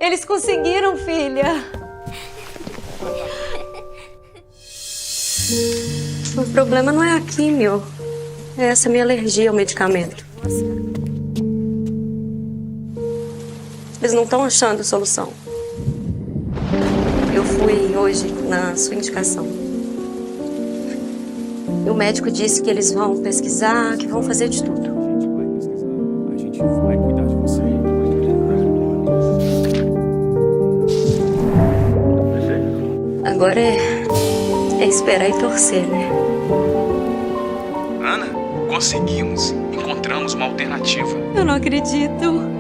Eles conseguiram, filha. O problema não é a químio, é essa minha alergia ao medicamento. Eles não estão achando solução. Eu fui hoje na sua indicação. E o médico disse que eles vão pesquisar, que vão fazer de tudo. A gente vai cuidar de você. Agora é esperar e torcer, né? Ana, conseguimos. Encontramos uma alternativa. Eu não acredito.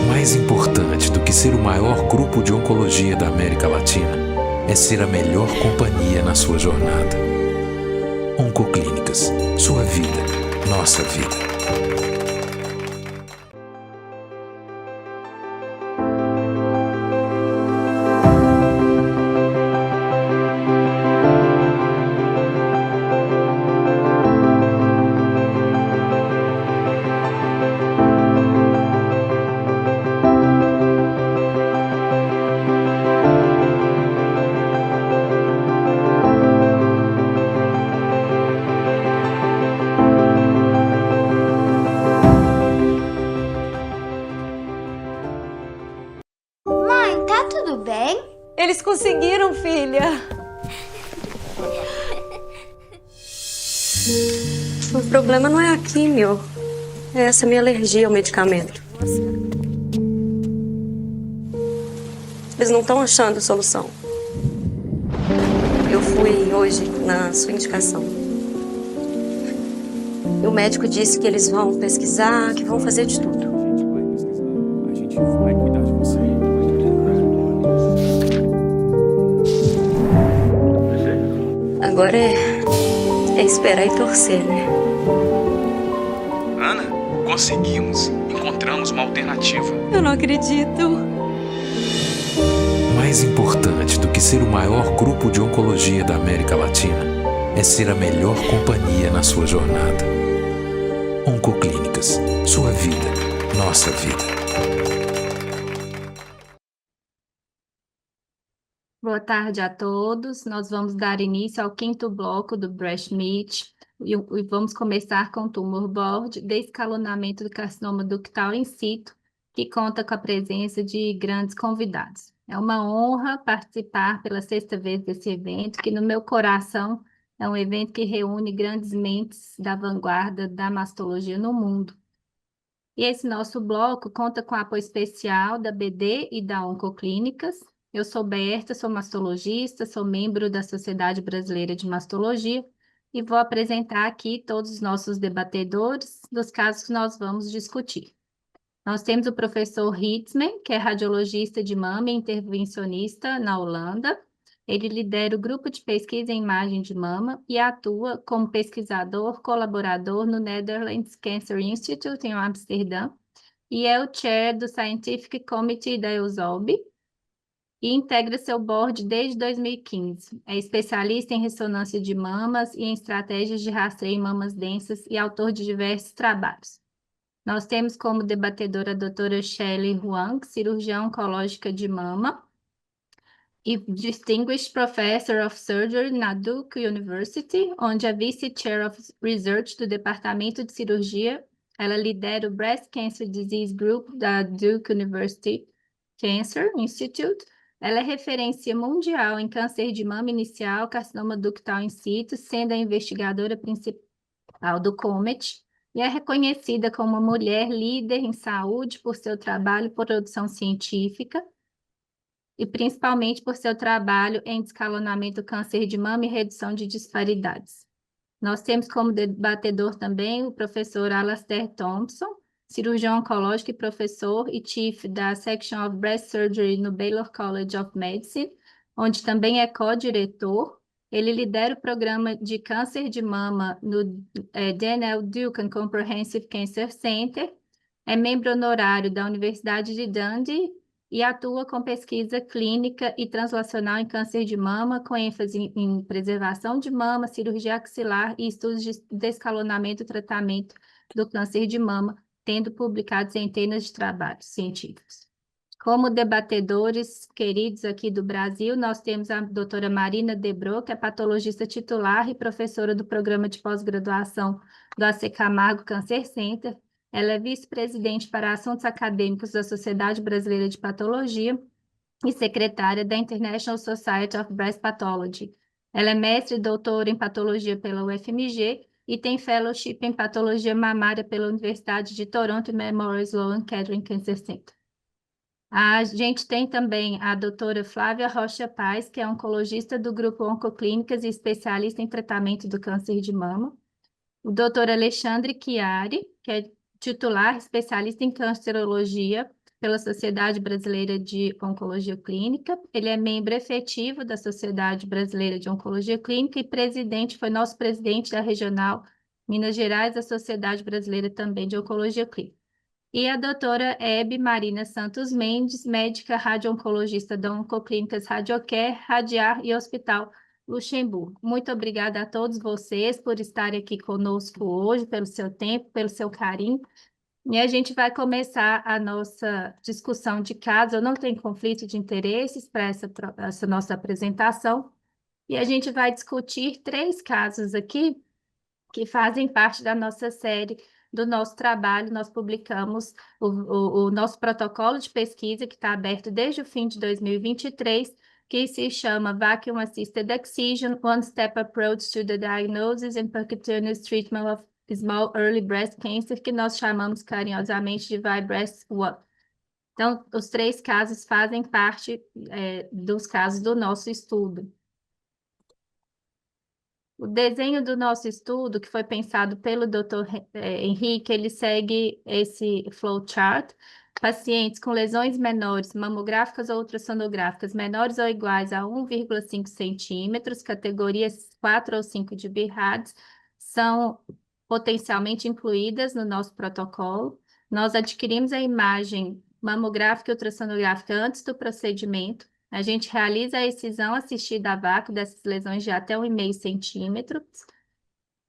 Mais importante do que ser o maior grupo de oncologia da América Latina é ser a melhor companhia na sua jornada. Oncoclínicas. Sua vida. Nossa vida. Mãe, tá tudo bem? Eles conseguiram, filha. O problema não é a químio, é essa minha alergia ao medicamento. Eles não estão achando solução. Eu fui hoje na sua indicação. E o médico disse que eles vão pesquisar, que vão fazer de tudo. A gente vai cuidar de você. Agora é esperar e torcer, né? Ana, conseguimos. Encontramos uma alternativa. Eu não acredito. Mais importante do que ser o maior grupo de oncologia da América Latina é ser a melhor companhia na sua jornada. Oncoclínicas. Sua vida. Nossa vida. Boa tarde a todos. Nós vamos dar início ao quinto bloco do Breast Meet e vamos começar com o Tumor Board de escalonamento do carcinoma ductal in situ, que conta com a presença de grandes convidados. É uma honra participar pela sexta vez desse evento, que no meu coração é um evento que reúne grandes mentes da vanguarda da mastologia no mundo. E esse nosso bloco conta com apoio especial da BD e da Oncoclínicas. Eu sou Berta, sou mastologista, sou membro da Sociedade Brasileira de Mastologia e vou apresentar aqui todos os nossos debatedores dos casos que nós vamos discutir. Nós temos o professor Hitzman, que é radiologista de mama e intervencionista na Holanda. Ele lidera o grupo de pesquisa em imagem de mama e atua como pesquisador colaborador no Netherlands Cancer Institute, em Amsterdã, e é o chair do Scientific Committee da EUSOB, e integra seu board desde 2015. É especialista em ressonância de mamas e em estratégias de rastreio em mamas densas e autor de diversos trabalhos. Nós temos como debatedora a doutora Shelley Huang, cirurgiã oncológica de mama e Distinguished Professor of Surgery na Duke University, onde é Vice Chair of Research do Departamento de Cirurgia. Ela lidera o Breast Cancer Disease Group da Duke University Cancer Institute. Ela é referência mundial em câncer de mama inicial, carcinoma ductal in situ, sendo a investigadora principal do COMET, e é reconhecida como uma mulher líder em saúde por seu trabalho e produção científica, e principalmente por seu trabalho em descalonamento do câncer de mama e redução de disparidades. Nós temos como debatedor também o professor Alastair Thompson, cirurgião oncológico e professor e chief da Section of Breast Surgery no Baylor College of Medicine, onde também é co-diretor. Ele lidera o programa de câncer de mama no Daniel Duke Comprehensive Cancer Center, é membro honorário da Universidade de Dundee e atua com pesquisa clínica e translacional em câncer de mama, com ênfase em preservação de mama, cirurgia axilar e estudos de descalonamento e tratamento do câncer de mama, tendo publicado centenas de trabalhos científicos. Como debatedores queridos aqui do Brasil, nós temos a doutora Marina Debro, que é patologista titular e professora do programa de pós-graduação do AC Camargo Cancer Center. Ela é vice-presidente para assuntos acadêmicos da Sociedade Brasileira de Patologia e secretária da International Society of Breast Pathology. Ela é mestre e doutora em patologia pela UFMG e tem fellowship em patologia mamária pela Universidade de Toronto e Memorial Sloan Kettering Cancer Center. A gente tem também a doutora Flávia Rocha Paz, que é oncologista do grupo Oncoclínicas e especialista em tratamento do câncer de mama. O doutor Alexandre Chiari, que é titular especialista em cancerologia pela Sociedade Brasileira de Oncologia Clínica. Ele é membro efetivo da Sociedade Brasileira de Oncologia Clínica e foi nosso presidente da Regional Minas Gerais, da Sociedade Brasileira também de Oncologia Clínica. E a doutora Hebe Marina Santos Mendes, médica radio-oncologista da Oncoclínicas Radiocare, Radiar e Hospital Luxemburgo. Muito obrigada a todos vocês por estarem aqui conosco hoje, pelo seu tempo, pelo seu carinho. E a gente vai começar a nossa discussão de casos. Eu não tenho conflito de interesses para essa nossa apresentação. E a gente vai discutir 3 casos aqui que fazem parte da nossa série, do nosso trabalho. Nós publicamos o nosso protocolo de pesquisa, que está aberto desde o fim de 2023, que se chama Vacuum Assisted Excision, One Step Approach to the Diagnosis and Percutaneous Treatment of Small Early Breast Cancer, que nós chamamos carinhosamente de ViBreast-1. Então, os 3 casos fazem parte dos casos do nosso estudo. O desenho do nosso estudo, que foi pensado pelo Dr. Henrique, ele segue esse flowchart. Pacientes com lesões menores, mamográficas ou ultrassonográficas, menores ou iguais a 1,5 centímetros, categorias 4 ou 5 de BIRADS, são potencialmente incluídas no nosso protocolo. Nós adquirimos a imagem mamográfica e ultrassonográfica antes do procedimento. A gente realiza a excisão assistida a vácuo dessas lesões de até 1,5 centímetros.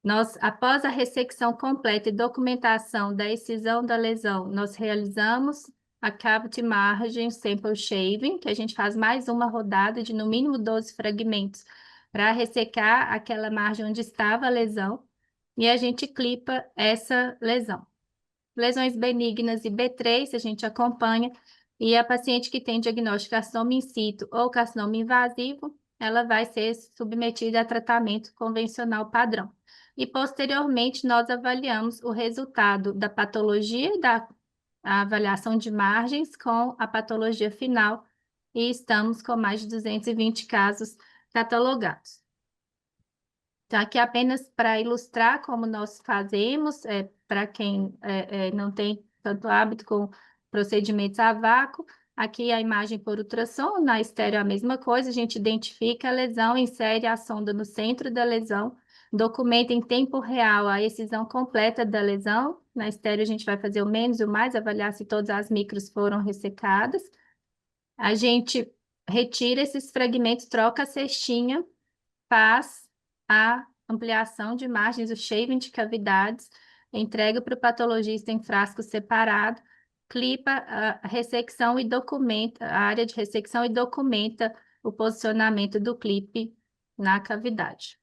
Nós, após a ressecção completa e documentação da excisão da lesão, nós realizamos a cavity margin sample shaving, que a gente faz mais uma rodada de no mínimo 12 fragmentos para ressecar aquela margem onde estava a lesão, e a gente clipa essa lesão. Lesões benignas e B3 a gente acompanha, e a paciente que tem diagnóstico de carcinoma in situ ou carcinoma invasivo, ela vai ser submetida a tratamento convencional padrão. E, posteriormente, nós avaliamos o resultado da patologia, da avaliação de margens com a patologia final, e estamos com mais de 220 casos catalogados. Então, aqui apenas para ilustrar como nós fazemos, para quem não tem tanto hábito com procedimentos a vácuo, aqui a imagem por ultrassom, na estéreo a mesma coisa, a gente identifica a lesão, insere a sonda no centro da lesão, documenta em tempo real a excisão completa da lesão. Na estéreo a gente vai fazer o menos e o mais, avaliar se todas as micros foram ressecadas. A gente retira esses fragmentos, troca a cestinha, faz a ampliação de margens, o shaving de cavidades, entrega para o patologista em frasco separado, clipa a ressecção e documenta, a área de ressecção e documenta o posicionamento do clipe na cavidade.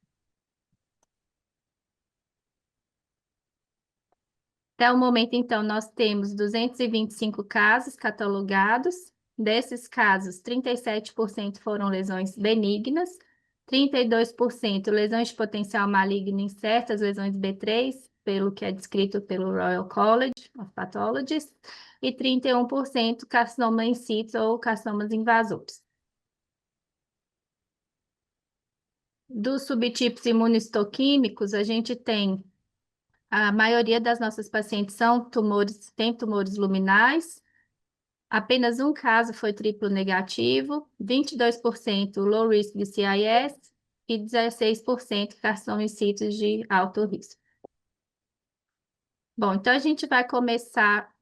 Até o momento, então, nós temos 225 casos catalogados. Desses casos, 37% foram lesões benignas, 32% lesões de potencial maligno em certas lesões B3, pelo que é descrito pelo Royal College of Pathologists, e 31% carcinoma in situ ou carcinomas invasores. Dos subtipos imunistoquímicos, a gente tem a maioria das nossas pacientes tem tumores luminais. Apenas um caso foi triplo negativo, 22% low risk de CIS e 16% carcinoma in situ de alto risco. Bom, então a gente vai começar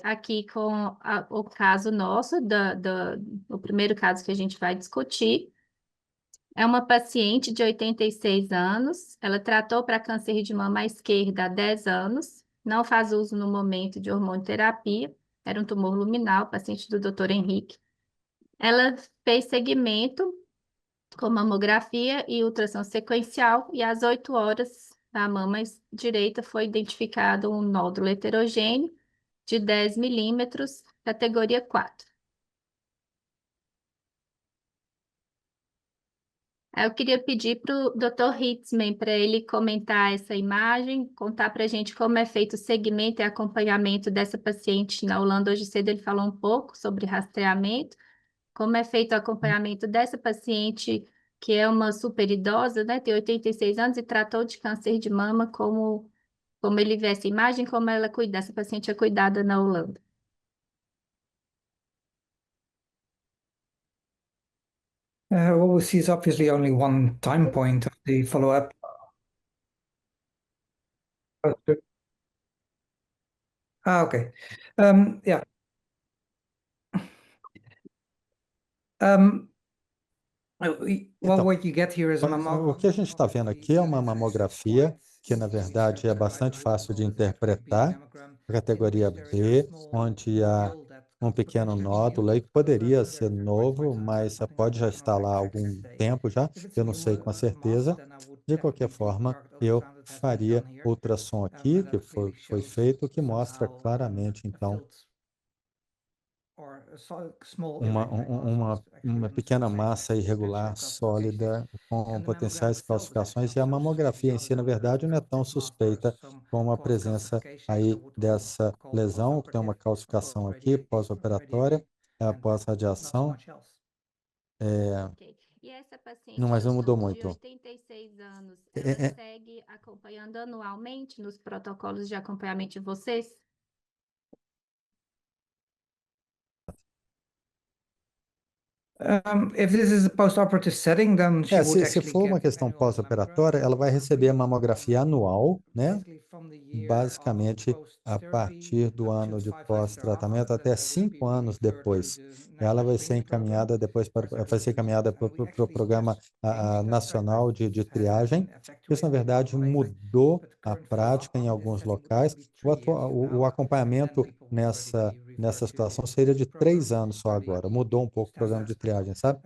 aqui com o caso nosso, o primeiro caso que a gente vai discutir. É uma paciente de 86 anos, ela tratou para câncer de mama à esquerda há 10 anos, não faz uso no momento de hormonoterapia, era um tumor luminal, paciente do Dr. Henrique. Ela fez segmento com mamografia e ultrassom sequencial, e às 8 horas, na mama direita foi identificado um nódulo heterogêneo de 10 milímetros, categoria 4. Eu queria pedir para o Dr. Hitzman para ele comentar essa imagem, contar para a gente como é feito o segmento e acompanhamento dessa paciente na Holanda. Hoje cedo ele falou um pouco sobre rastreamento, como é feito o acompanhamento dessa paciente que é uma super idosa, né, tem 86 anos e tratou de câncer de mama, como ele vê essa imagem, como ela cuida, essa paciente é cuidada na Holanda. What we see is obviously only one time point of the follow-up. Okay. Yeah. Well, what you get here is a O que a gente está vendo aqui é uma mamografia que, na verdade, é bastante fácil de interpretar, categoria B, onde há um pequeno nódulo aí que poderia ser novo, mas pode já estar lá há algum tempo já, eu não sei com certeza. De qualquer forma, eu faria ultrassom aqui, que foi feito, que mostra claramente, então, uma pequena massa irregular, sólida, com potenciais calcificações, e a mamografia em si, na verdade, não é tão suspeita como a presença aí dessa lesão, que tem uma calcificação aqui, pós-operatória, pós-radiação. E essa paciente, Não, mas não mudou de muito. 86 anos, ela segue acompanhando anualmente nos protocolos de acompanhamento de vocês? If this is a post-operative setting, then she would Se actually for uma get questão annual pós-operatória, ela vai receber a mamografia anual, né? Basicamente, a partir do ano de pós-tratamento até 5 anos depois. Ela vai ser encaminhada depois para o Programa Nacional de Triagem. Isso, na verdade, mudou a prática em alguns locais. O acompanhamento nessa situação seria de 3 anos só agora. Mudou um pouco o programa de triagem, sabe?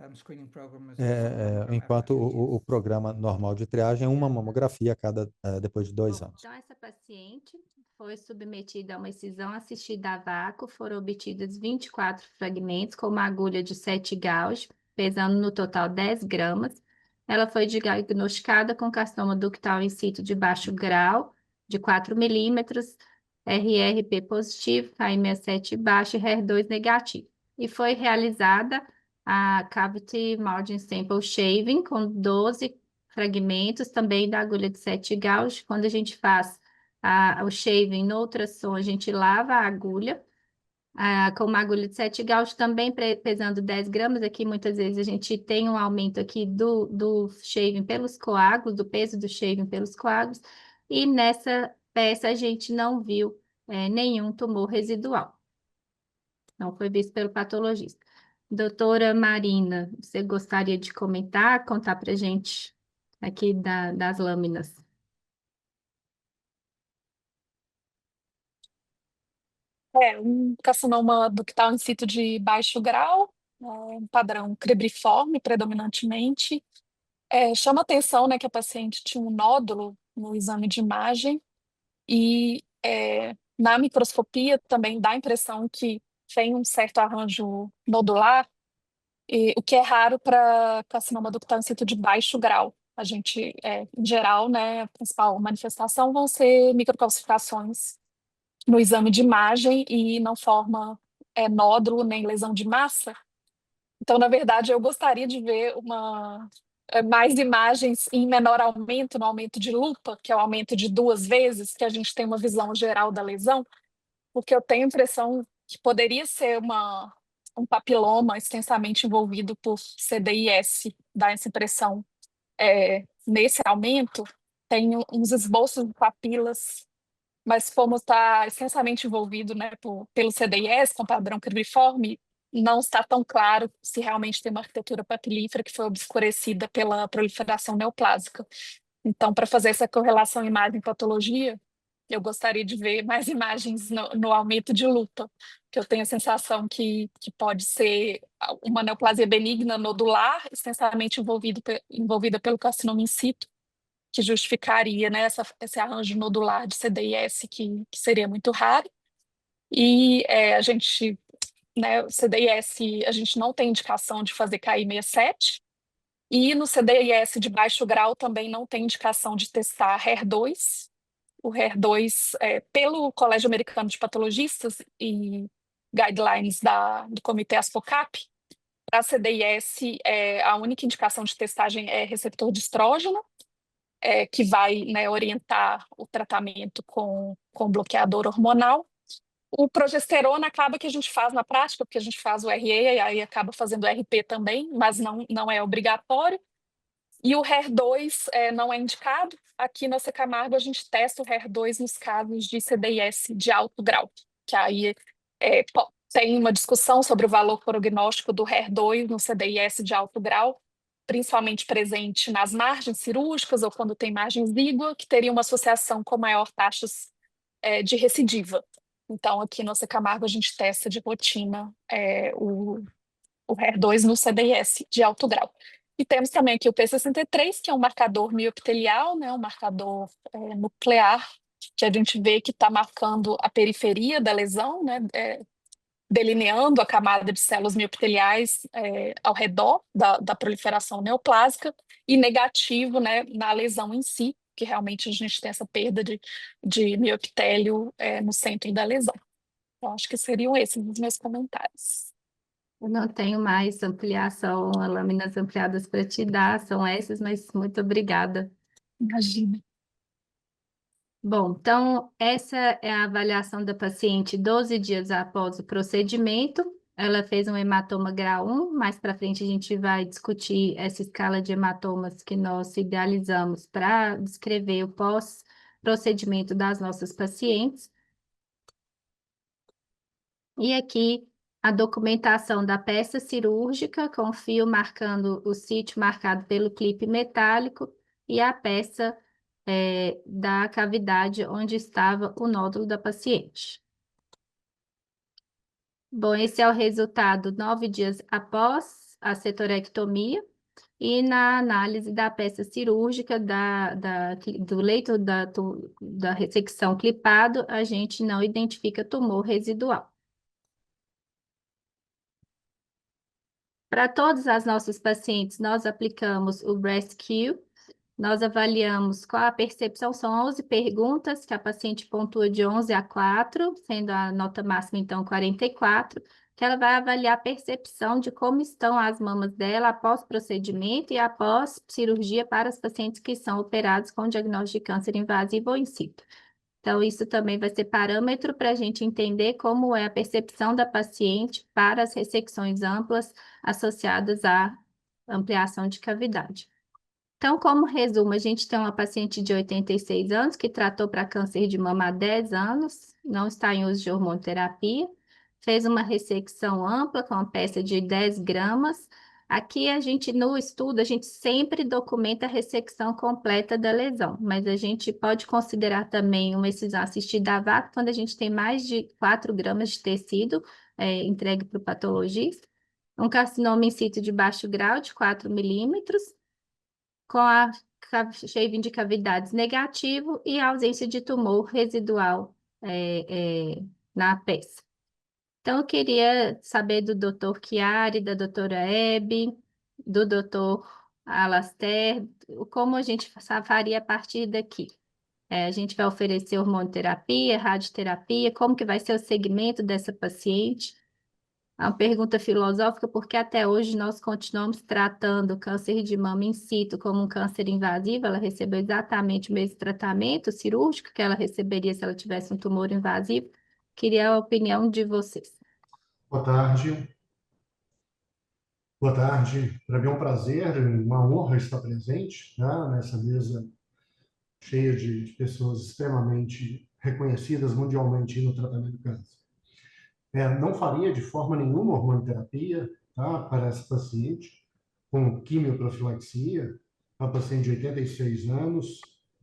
Enquanto o programa normal de triagem é uma mamografia depois de 2 anos. Então, essa paciente foi submetida a uma excisão assistida a vácuo, foram obtidos 24 fragmentos com uma agulha de 7 gauge, pesando no total 10 gramas. Ela foi diagnosticada com carcinoma ductal in situ de baixo grau, de 4 milímetros, RRP positivo, KM67 baixo e HER2 negativo. E foi realizada a Cavity Margin Sample Shaving com 12 fragmentos, também da agulha de 7 gauge. Quando a gente faz o shaving no ultrassom, a gente lava a agulha com uma agulha de 7 gauge, também pesando 10 gramas. Aqui, muitas vezes, a gente tem um aumento aqui do shaving pelos coágulos, do peso do shaving pelos coágulos, e nessa peça a gente não viu nenhum tumor residual. Não foi visto pelo patologista. Doutora Marina, você gostaria de comentar, contar para a gente aqui das lâminas? Um carcinoma ductal in situ de baixo grau, um padrão cribriforme predominantemente. Chama atenção, né, que a paciente tinha um nódulo no exame de imagem e na microscopia também dá a impressão que tem um certo arranjo nodular, o que é raro para carcinoma ductal in situ de baixo grau. A gente, em geral, né, a principal manifestação vão ser microcalcificações no exame de imagem e não forma nódulo nem lesão de massa. Então, na verdade, eu gostaria de ver mais imagens em menor aumento, no aumento de lupa, que é o aumento de 2 vezes, que a gente tem uma visão geral da lesão, porque eu tenho a impressão que poderia ser um papiloma extensamente envolvido por CDIS, dá essa impressão. Nesse aumento, tem uns esboços de papilas, mas como está extensamente envolvido, né, pelo CDIS, com padrão cribriforme, não está tão claro se realmente tem uma arquitetura papilífera que foi obscurecida pela proliferação neoplásica. Então, para fazer essa correlação imagem-patologia, eu gostaria de ver mais imagens no aumento de lupa, que eu tenho a sensação que pode ser uma neoplasia benigna nodular, extensamente envolvida pelo carcinoma in situ, que justificaria, né, esse arranjo nodular de CDIS que seria muito raro. E a gente, né, o CDIS, a gente não tem indicação de fazer KI67, e no CDIS de baixo grau também não tem indicação de testar HER2. O HER2, pelo Colégio Americano de Patologistas e guidelines do Comitê ASPOCAP, para CDIS, a única indicação de testagem é receptor de estrógeno, que vai, né, orientar o tratamento com bloqueador hormonal. O progesterona acaba que a gente faz na prática, porque a gente faz o RA e aí acaba fazendo o RP também, mas não é obrigatório. E o HER2 não é indicado. Aqui na Camargo a gente testa o HER2 nos casos de CDIS de alto grau, que aí tem uma discussão sobre o valor prognóstico do HER2 no CDIS de alto grau, principalmente presente nas margens cirúrgicas ou quando tem margem exígua, que teria uma associação com maior taxas de recidiva. Então, aqui no Camargo a gente testa de rotina o HER2 no CDIS de alto grau. E temos também aqui o P63, que é um marcador mioepitelial, né, um marcador nuclear, que a gente vê que está marcando a periferia da lesão, né, delineando a camada de células mioepiteliais ao redor da proliferação neoplásica, e negativo, né, na lesão em si, que realmente a gente tem essa perda de mioepitélio no centro da lesão. Então, acho que seriam esses os meus comentários. Eu não tenho mais ampliação, lâminas ampliadas para te dar, são essas, mas muito obrigada. Imagina. Bom, então essa é a avaliação da paciente 12 dias após o procedimento. Ela fez um hematoma grau 1, mais para frente a gente vai discutir essa escala de hematomas que nós idealizamos para descrever o pós-procedimento das nossas pacientes. E aqui a documentação da peça cirúrgica, com o fio marcando o sítio marcado pelo clipe metálico e a peça da cavidade onde estava o nódulo da paciente. Bom, esse é o resultado 9 dias após a setorectomia e na análise da peça cirúrgica do leito da ressecção clipado, a gente não identifica tumor residual. Para todas as nossas pacientes, nós aplicamos o BreastQ. Nós avaliamos qual a percepção, são 11 perguntas que a paciente pontua de 11 a 4, sendo a nota máxima, então, 44, que ela vai avaliar a percepção de como estão as mamas dela após procedimento e após cirurgia para os pacientes que são operados com diagnóstico de câncer invasivo ou in situ. Então, isso também vai ser parâmetro para a gente entender como é a percepção da paciente para as ressecções amplas associadas à ampliação de cavidade. Então, como resumo, a gente tem uma paciente de 86 anos que tratou para câncer de mama há 10 anos, não está em uso de hormonoterapia, fez uma ressecção ampla com uma peça de 10 gramas. Aqui, no estudo, a gente sempre documenta a ressecção completa da lesão, mas a gente pode considerar também uma excisão assistida a vácuo quando a gente tem mais de 4 gramas de tecido entregue para o patologista. Um carcinoma in situ de baixo grau, de 4 milímetros, com a shaving de cavidades negativo e a ausência de tumor residual na peça. Então, eu queria saber do Dr. Chiari, da doutora Hebe, do Dr. Alastair, como a gente faria a partir daqui. A gente vai oferecer hormonoterapia, radioterapia, como que vai ser o segmento dessa paciente? É uma pergunta filosófica, porque até hoje nós continuamos tratando o câncer de mama in situ como um câncer invasivo. Ela recebeu exatamente o mesmo tratamento cirúrgico que ela receberia se ela tivesse um tumor invasivo. Queria a opinião de vocês. Boa tarde. Boa tarde. Para mim é um prazer, uma honra estar presente, né, nessa mesa cheia de pessoas extremamente reconhecidas mundialmente no tratamento do câncer. Não faria de forma nenhuma hormonoterapia, tá, para essa paciente com quimioprofilaxia, uma paciente de 86 anos,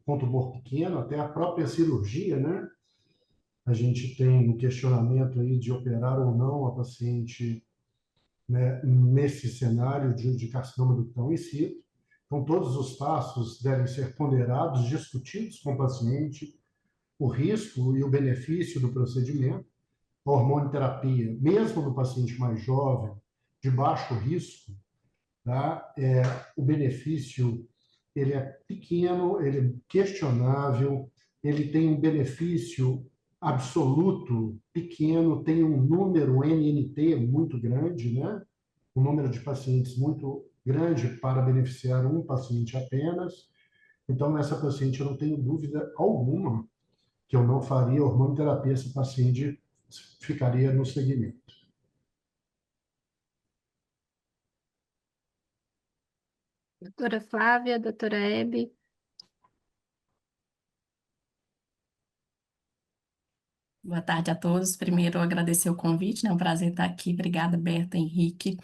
com tumor pequeno, até a própria cirurgia, né? A gente tem um questionamento aí de operar ou não a paciente, né, nesse cenário de carcinoma ductal in situ. Então, todos os passos devem ser ponderados, discutidos com o paciente, o risco e o benefício do procedimento. A hormonoterapia, mesmo no paciente mais jovem, de baixo risco, tá? O benefício ele é pequeno, ele é questionável, ele tem um benefício absoluto pequeno, tem um número NNT muito grande, né? Um número de pacientes muito grande para beneficiar um paciente apenas. Então, nessa paciente, eu não tenho dúvida alguma que eu não faria hormonoterapia, esse paciente ficaria no segmento. Doutora Flávia, doutora Hebe. Boa tarde a todos. Primeiro, agradecer o convite, né? É um prazer estar aqui. Obrigada, Berta, Henrique.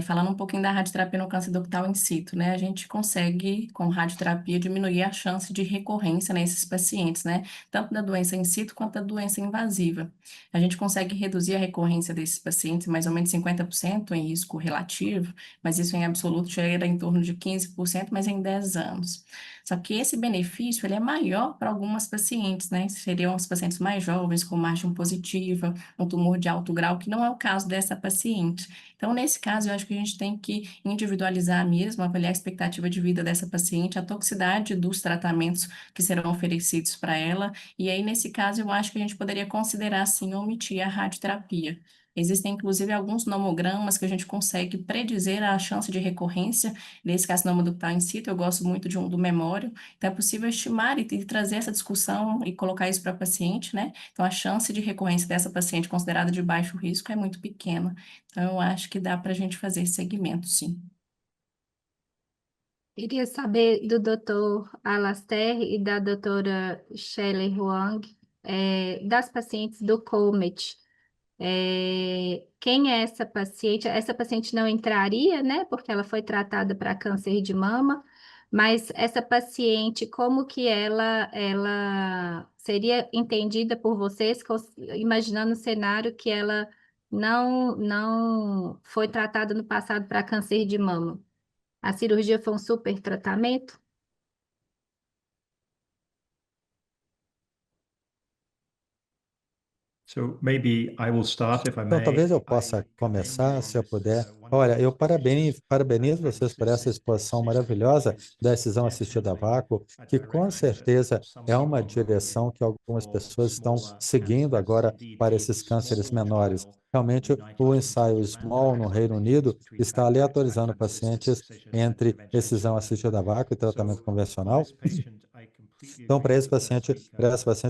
Falando um pouquinho da radioterapia no câncer ductal in situ, né? A gente consegue, com radioterapia, diminuir a chance de recorrência nesses pacientes, né? Tanto da doença in situ quanto da doença invasiva. A gente consegue reduzir a recorrência desses pacientes mais ou menos 50% em risco relativo, mas isso em absoluto chega em torno de 15%, mas em 10 anos. Só que esse benefício ele é maior para algumas pacientes, né? Seriam os pacientes mais jovens, com margem positiva, um tumor de alto grau, que não é o caso dessa paciente. Então, nesse caso, eu acho que a gente tem que individualizar mesmo, avaliar a expectativa de vida dessa paciente, a toxicidade dos tratamentos que serão oferecidos para ela, e aí, nesse caso, eu acho que a gente poderia considerar, sim, omitir a radioterapia. Existem, inclusive, alguns nomogramas que a gente consegue predizer a chance de recorrência desse carcinoma ductal in situ. Eu gosto muito de um do memório, então é possível estimar e trazer essa discussão e colocar isso para a paciente, né? Então, a chance de recorrência dessa paciente considerada de baixo risco é muito pequena. Então, eu acho que dá para a gente fazer esse segmento, sim. Queria saber do doutor Alastair e da doutora Shelley Huang, das pacientes do COMET. Quem é essa paciente? Essa paciente não entraria, né? Porque ela foi tratada para câncer de mama, mas essa paciente, como que ela seria entendida por vocês, imaginando o cenário que ela não foi tratada no passado para câncer de mama? A cirurgia foi um super tratamento? Então, talvez eu possa começar, se eu puder. Olha, eu parabenizo vocês por essa exposição maravilhosa da decisão assistida a vácuo, que com certeza é uma direção que algumas pessoas estão seguindo agora para esses cânceres menores. Realmente, o ensaio SMALL no Reino Unido está aleatorizando pacientes entre decisão assistida a vácuo e tratamento convencional. Então, para essa paciente,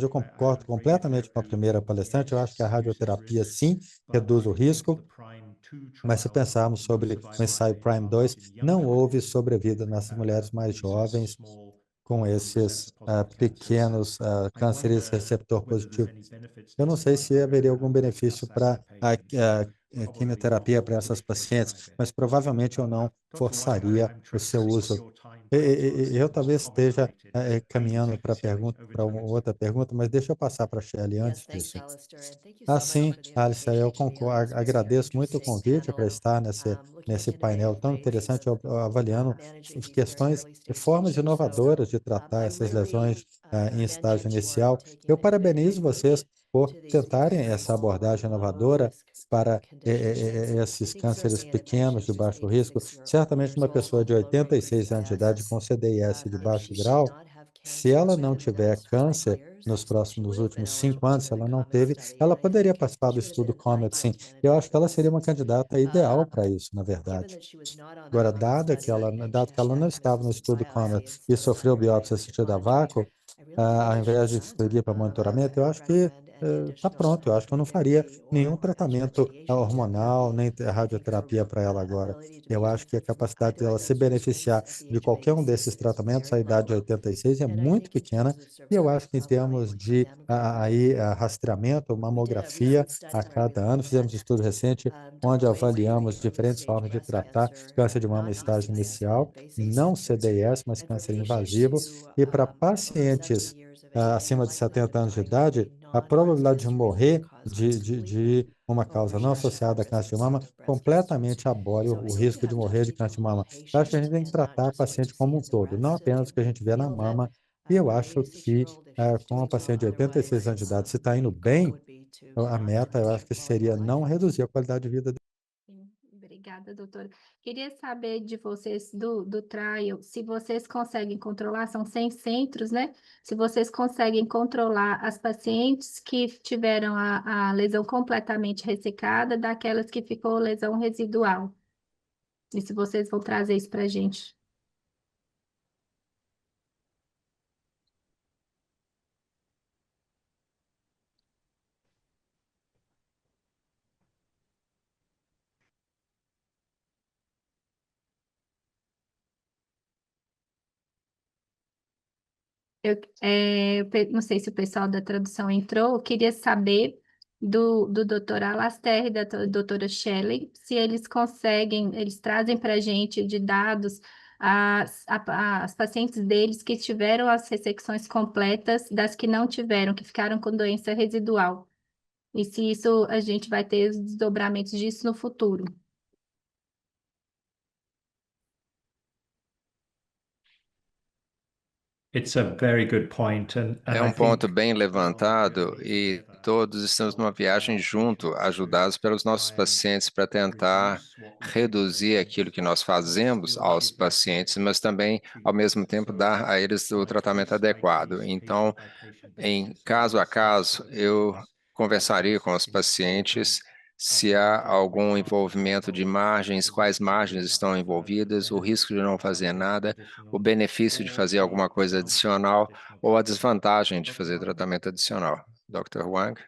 eu concordo completamente com a primeira palestrante. Eu acho que a radioterapia, sim, reduz o risco, mas se pensarmos sobre o ensaio PRIME 2, não houve sobrevida nas mulheres mais jovens com esses pequenos cânceres receptor positivo. Eu não sei se haveria algum benefício para a quimioterapia para essas pacientes, mas provavelmente eu não forçaria o seu uso. Eu talvez esteja caminhando para uma outra pergunta, mas deixa eu passar para a Shelley antes disso. Sim, Alistair, eu concordo, agradeço muito o convite para estar nesse painel tão interessante, avaliando questões e formas inovadoras de tratar essas lesões em estágio inicial. Eu parabenizo vocês por tentarem essa abordagem inovadora para esses cânceres pequenos de baixo risco. Certamente uma pessoa de 86 anos de idade com CDIS de baixo grau, se ela não tiver câncer nos últimos 5 anos, se ela não teve, ela poderia participar do estudo COMET, sim. Eu acho que ela seria uma candidata ideal para isso, na verdade. Agora, dado que ela não estava no estudo COMET e sofreu biópsia assistida a vácuo, ao invés de seguir para monitoramento, eu acho que está pronto. Eu acho que eu não faria nenhum tratamento hormonal, nem radioterapia para ela agora. Eu acho que a capacidade dela se beneficiar de qualquer um desses tratamentos, a idade de 86 é muito pequena, e eu acho que em termos de rastreamento, mamografia a cada ano, fizemos um estudo recente onde avaliamos diferentes formas de tratar câncer de mama em estágio inicial, não CDS, mas câncer invasivo, e para pacientes acima de 70 anos de idade, a probabilidade de morrer de uma causa não associada a câncer de mama completamente abole o risco de morrer de câncer de mama. Eu acho que a gente tem que tratar a paciente como um todo, não apenas o que a gente vê na mama. E eu acho que com uma paciente de 86 anos de idade, se está indo bem, a meta, eu acho que seria não reduzir a qualidade de vida. Sim, obrigada, doutora. Queria saber de vocês do trial, se vocês conseguem controlar, são 100 centros, né? Se vocês conseguem controlar as pacientes que tiveram a lesão completamente ressecada daquelas que ficou lesão residual. E se vocês vão trazer isso para a gente. Não sei se o pessoal da tradução entrou, eu queria saber do doutor Alastair e da doutora Shelley, se eles conseguem, eles trazem para a gente de dados as pacientes deles que tiveram as ressecções completas das que não tiveram, que ficaram com doença residual. E se isso a gente vai ter os desdobramentos disso no futuro. É um ponto bem levantado e todos estamos numa viagem junto, ajudados pelos nossos pacientes para tentar reduzir aquilo que nós fazemos aos pacientes, mas também, ao mesmo tempo, dar a eles o tratamento adequado. Então, em caso a caso, eu conversaria com os pacientes se há algum envolvimento de margens, quais margens estão envolvidas, o risco de não fazer nada, o benefício de fazer alguma coisa adicional ou a desvantagem de fazer tratamento adicional. Dr. Wang?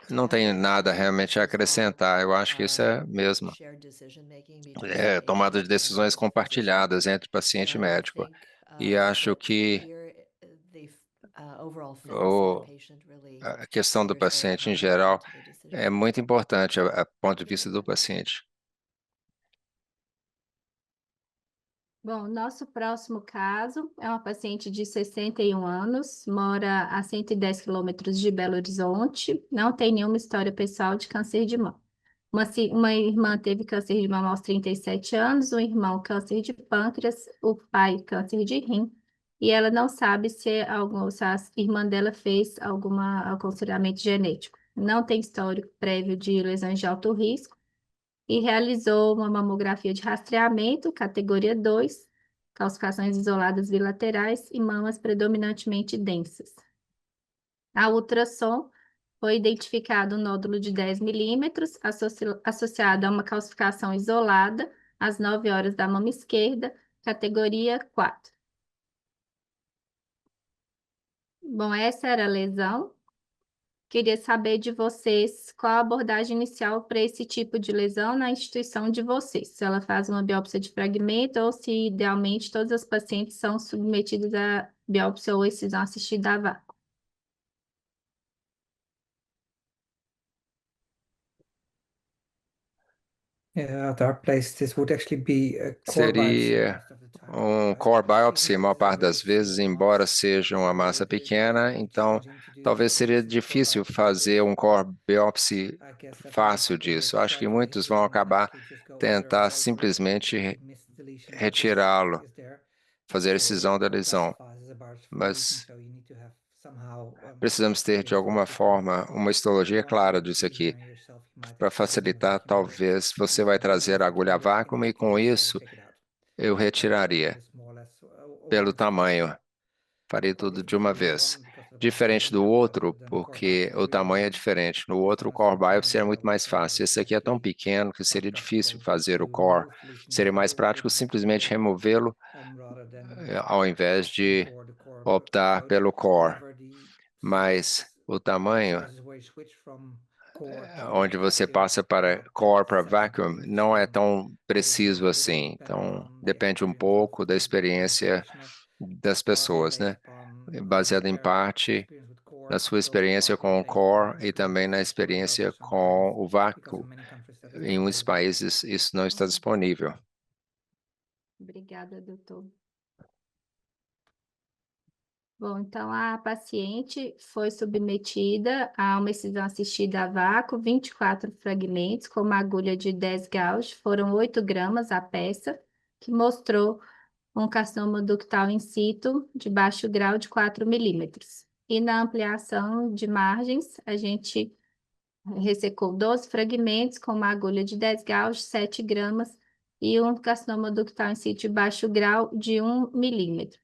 Não tenho nada realmente a acrescentar. Eu acho que isso é mesmo. É tomada de decisões compartilhadas entre paciente e médico. E acho que a questão do paciente em geral é muito importante a ponto de vista do paciente. Bom, nosso próximo caso é uma paciente de 61 anos, mora a 110 quilômetros de Belo Horizonte, não tem nenhuma história pessoal de câncer de mama. Uma irmã teve câncer de mama aos 37 anos, um irmão câncer de pâncreas, o pai câncer de rim, e ela não sabe se a irmã dela fez algum aconselhamento genético. Não tem histórico prévio de lesões de alto risco, e realizou uma mamografia de rastreamento, categoria 2, calcificações isoladas bilaterais e mamas predominantemente densas. A ultrassom foi identificado um nódulo de 10 milímetros associado a uma calcificação isolada às 9 horas da mama esquerda, categoria 4. Bom, essa era a lesão. Queria saber de vocês qual a abordagem inicial para esse tipo de lesão na instituição de vocês. Se ela faz uma biópsia de fragmento ou se, idealmente, todas as pacientes são submetidas a biópsia ou excisão assistida a vácuo. At our place, this would actually be a core biopsy Seria most of the time. um core biopsy, a maior parte das vezes, embora seja uma massa pequena, então talvez seria difícil fazer um core biopsy fácil disso. Acho que muitos vão acabar tentar simplesmente retirá-lo, fazer excisão da lesão. Mas precisamos ter, de alguma forma, uma histologia clara disso aqui. Para facilitar, talvez você vai trazer a agulha a vácuo e com isso eu retiraria pelo tamanho. Faria tudo de uma vez. Diferente do outro, porque o tamanho é diferente. No outro, o core biopsy é muito mais fácil. Esse aqui é tão pequeno que seria difícil fazer o core. Seria mais prático simplesmente removê-lo ao invés de optar pelo core. Mas o tamanho onde você passa para core para vacuum não é tão preciso assim. Então, depende um pouco da experiência das pessoas, né? Baseado em parte na sua experiência com o core e também na experiência com o vácuo. Em uns países isso não está disponível. Obrigada, doutor. Bom, então a paciente foi submetida a uma excisão assistida a vácuo, 24 fragmentos, com uma agulha de 10 gauge, foram 8 gramas a peça, que mostrou um carcinoma ductal in situ de baixo grau de 4 milímetros. E na ampliação de margens, a gente ressecou 12 fragmentos com uma agulha de 10 gauge, 7 gramas, e um carcinoma ductal in situ de baixo grau de 1 milímetro.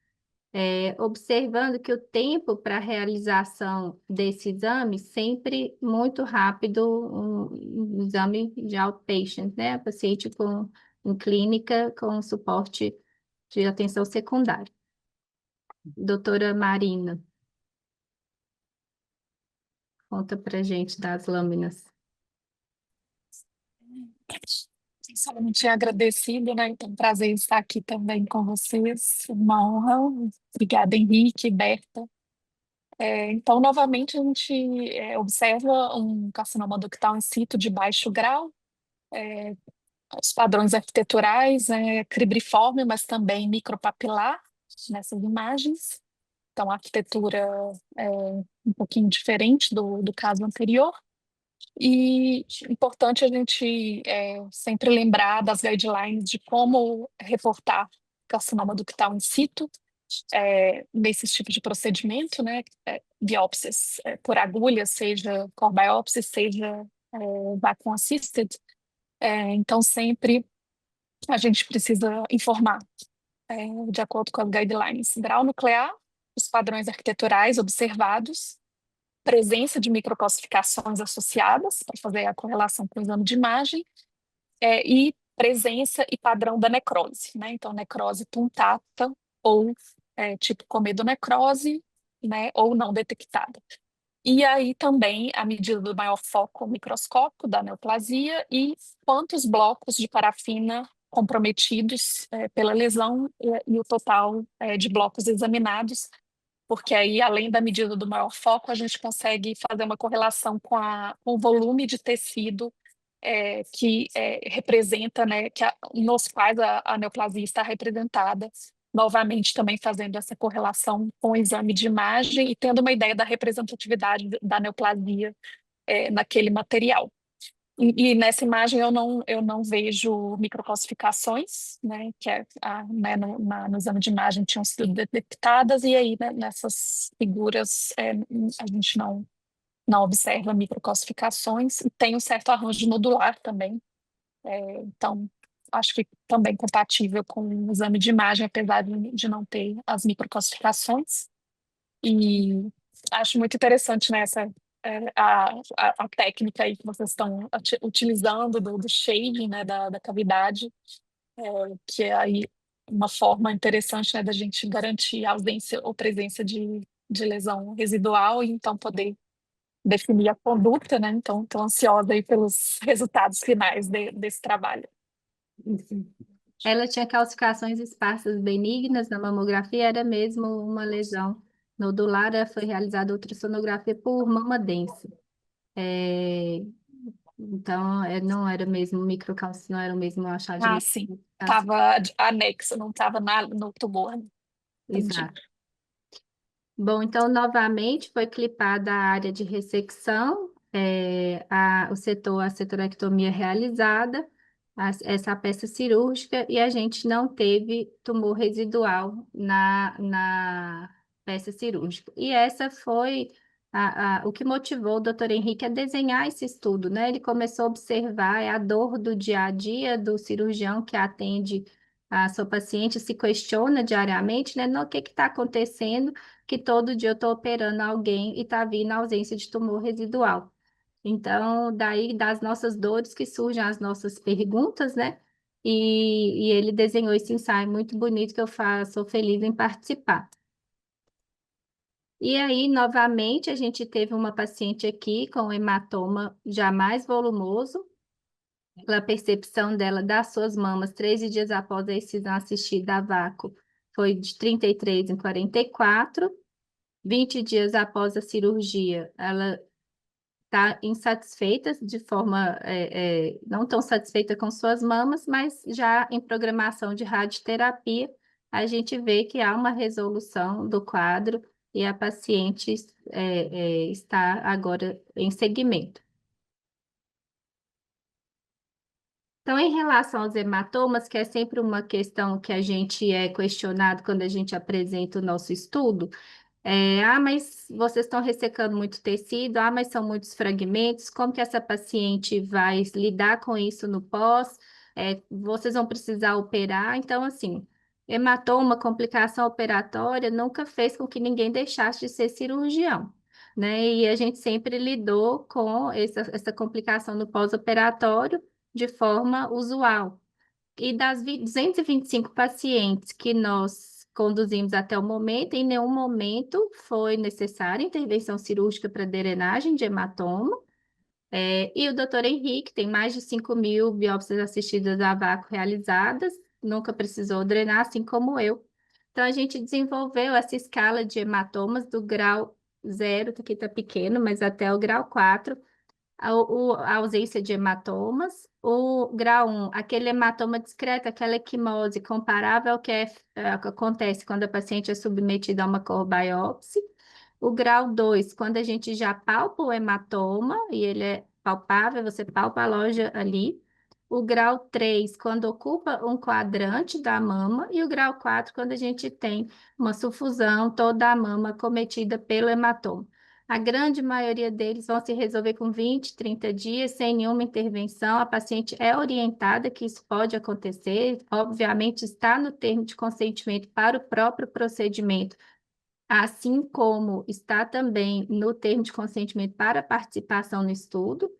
Observando que o tempo para a realização desse exame sempre muito rápido, um exame de outpatient, né? Paciente em clínica com suporte de atenção secundária. Doutora Marina, conta pra gente das lâminas. Somente agradecido, né? Então, prazer estar aqui também com vocês. Uma honra. Obrigada, Henrique, Berta. Então, novamente, a gente observa um carcinoma ductal in situ de baixo grau, os padrões arquiteturais, cribriforme, mas também micropapilar nessas imagens. Então, a arquitetura é um pouquinho diferente do caso anterior. E importante a gente sempre lembrar das guidelines de como reportar carcinoma ductal in situ nesses tipos de procedimento, né? Biópsias por agulha, seja core biopsy, seja vacuum assisted. Então, sempre a gente precisa informar, de acordo com as guidelines, grau nuclear, os padrões arquiteturais observados, presença de microcalcificações associadas, para fazer a correlação com o exame de imagem, e presença e padrão da necrose, né? Então, necrose punctata ou tipo comedonecrose, né? Ou não detectada. E aí também a medida do maior foco microscópico da neoplasia e quantos blocos de parafina comprometidos pela lesão e o total de blocos examinados, porque aí, além da medida do maior foco, a gente consegue fazer uma correlação com o volume de tecido que representa, né, nos quais a neoplasia está representada, novamente também fazendo essa correlação com o exame de imagem e tendo uma ideia da representatividade da neoplasia naquele material. E nessa imagem eu não vejo microcalcificações, né, que né, no exame de imagem tinham sido detectadas, e aí, né, nessas figuras a gente não observa microcalcificações, e tem um certo arranjo nodular também. Então, acho que também compatível com o exame de imagem, apesar de não ter as microcalcificações. E acho muito interessante, né, a técnica aí que vocês estão utilizando do shading, né, da cavidade, que é aí uma forma interessante, né, da gente garantir a ausência ou presença de lesão residual e então poder definir a conduta, né? Então, estou ansiosa aí pelos resultados finais desse trabalho. Ela tinha calcificações esparsas benignas na mamografia, era mesmo uma lesão nodular, foi realizada ultrassonografia por mama densa. Então, não era mesmo microcalcifikação, não era mesmo achado de Sim, estava anexo, não estava no tumor. Exato. Bom, então, novamente, foi clipada a área de ressecção, a setorectomia realizada, essa peça cirúrgica, e a gente não teve tumor residual na peça cirúrgica. E essa foi o que motivou o doutor Henrique a desenhar esse estudo, né? Ele começou a observar a dor do dia a dia do cirurgião que atende a sua paciente, se questiona diariamente, né? O que está acontecendo, que todo dia eu estou operando alguém e está vindo a ausência de tumor residual. Então, daí das nossas dores que surgem as nossas perguntas, né? E ele desenhou esse ensaio muito bonito que eu sou feliz em participar. E aí, novamente, a gente teve uma paciente aqui com hematoma já mais volumoso, pela percepção dela das suas mamas, 13 dias após a excisão assistida a vácuo, foi de 33 em 44. 20 dias após a cirurgia, ela está insatisfeita, de forma não tão satisfeita com suas mamas, mas já em programação de radioterapia, a gente vê que há uma resolução do quadro e a paciente está agora em seguimento. Então, em relação aos hematomas, que é sempre uma questão que a gente é questionado quando a gente apresenta o nosso estudo, mas vocês estão ressecando muito tecido, mas são muitos fragmentos, como que essa paciente vai lidar com isso no pós? Vocês vão precisar operar, então, assim, hematoma, complicação operatória, nunca fez com que ninguém deixasse de ser cirurgião, né? E a gente sempre lidou com essa complicação no pós-operatório de forma usual. E das 225 pacientes que nós conduzimos até o momento, em nenhum momento foi necessária intervenção cirúrgica para drenagem de hematoma. E o doutor Henrique tem mais de 5.000 biópsias assistidas a vácuo realizadas, nunca precisou drenar, assim como eu. Então, a gente desenvolveu essa escala de hematomas do grau 0, que aqui está pequeno, mas até o grau 4, a ausência de hematomas. O grau 1, aquele hematoma discreto, aquela equimose comparável ao que acontece quando a paciente é submetida a uma core-biópsia. O grau 2, quando a gente já palpa o hematoma, e ele é palpável, você palpa a loja ali. O grau 3, quando ocupa um quadrante da mama. E o grau 4, quando a gente tem uma sufusão, toda a mama cometida pelo hematoma. A grande maioria deles vão se resolver com 20, 30 dias, sem nenhuma intervenção. A paciente é orientada que isso pode acontecer, obviamente está no termo de consentimento para o próprio procedimento, assim como está também no termo de consentimento para a participação no estudo.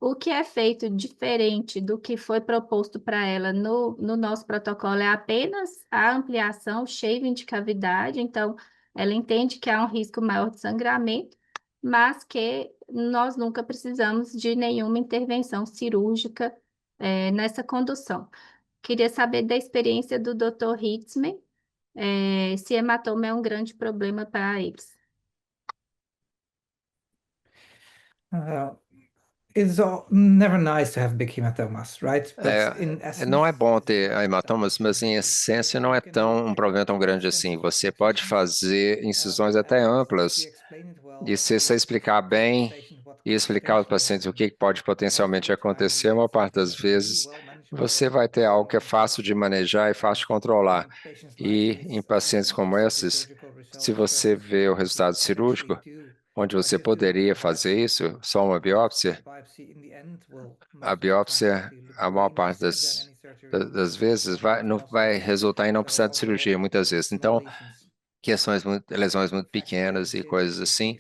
O que é feito diferente do que foi proposto para ela no nosso protocolo é apenas a ampliação, shaving de cavidade. Então, ela entende que há um risco maior de sangramento, mas que nós nunca precisamos de nenhuma intervenção cirúrgica nessa condução. Queria saber da experiência do Dr. Hitzman, se hematoma é um grande problema para eles. It's never nice to have big hematomas, right? But in Não é essence, bom ter hematomas, mas em essência não é um problema tão grande assim. Você pode fazer incisões até amplas, e se você explicar bem e explicar aos pacientes o que pode potencialmente acontecer, a maior parte das vezes você vai ter algo que é fácil de manejar e fácil de controlar. E em pacientes como esses, se você vê o resultado cirúrgico, onde você poderia fazer isso, só uma biópsia, a biópsia, a maior parte das vezes, não vai resultar em não precisar de cirurgia, muitas vezes. Então, lesões muito pequenas e coisas assim,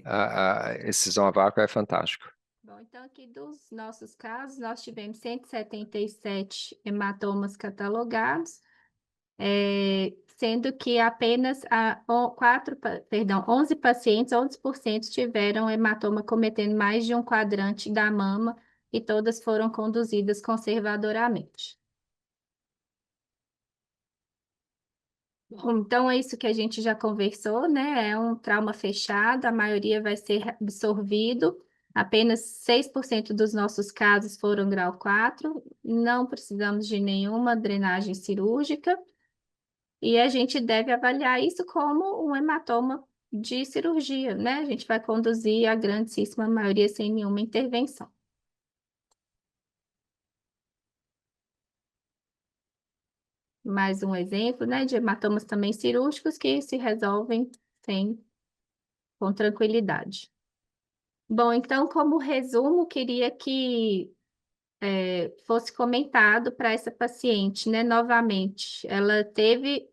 a excisão a vácuo é fantástico. Bom, então aqui dos nossos casos, nós tivemos 177 hematomas catalogados, sendo que apenas 11 pacientes, 11% tiveram hematoma cometendo mais de um quadrante da mama e todas foram conduzidas conservadoramente. Então, é isso que a gente já conversou, né? É um trauma fechado, a maioria vai ser absorvido. Apenas 6% dos nossos casos foram grau 4, não precisamos de nenhuma drenagem cirúrgica. E a gente deve avaliar isso como um hematoma de cirurgia, né? A gente vai conduzir a grandíssima maioria sem nenhuma intervenção. Mais um exemplo, né, de hematomas também cirúrgicos que se resolvem com tranquilidade. Bom, então, como resumo, queria que fosse comentado para essa paciente, né, novamente. Ela teve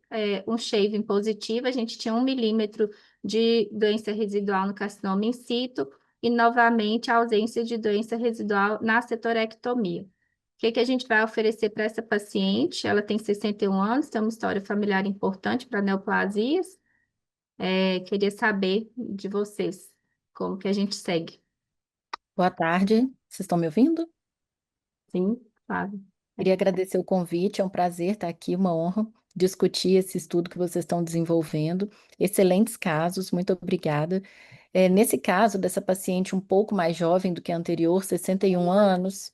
um shaving positivo, a gente tinha 1 milímetro de doença residual no carcinoma in situ e, novamente, a ausência de doença residual na setorectomia. O que a gente vai oferecer para essa paciente? Ela tem 61 anos, tem uma história familiar importante para neoplasias. Queria saber de vocês como que a gente segue. Boa tarde, vocês estão me ouvindo? Sim, Flávia. Queria agradecer o convite, é um prazer estar aqui, uma honra discutir esse estudo que vocês estão desenvolvendo. Excelentes casos, muito obrigada. Nesse caso dessa paciente um pouco mais jovem do que a anterior, 61 anos,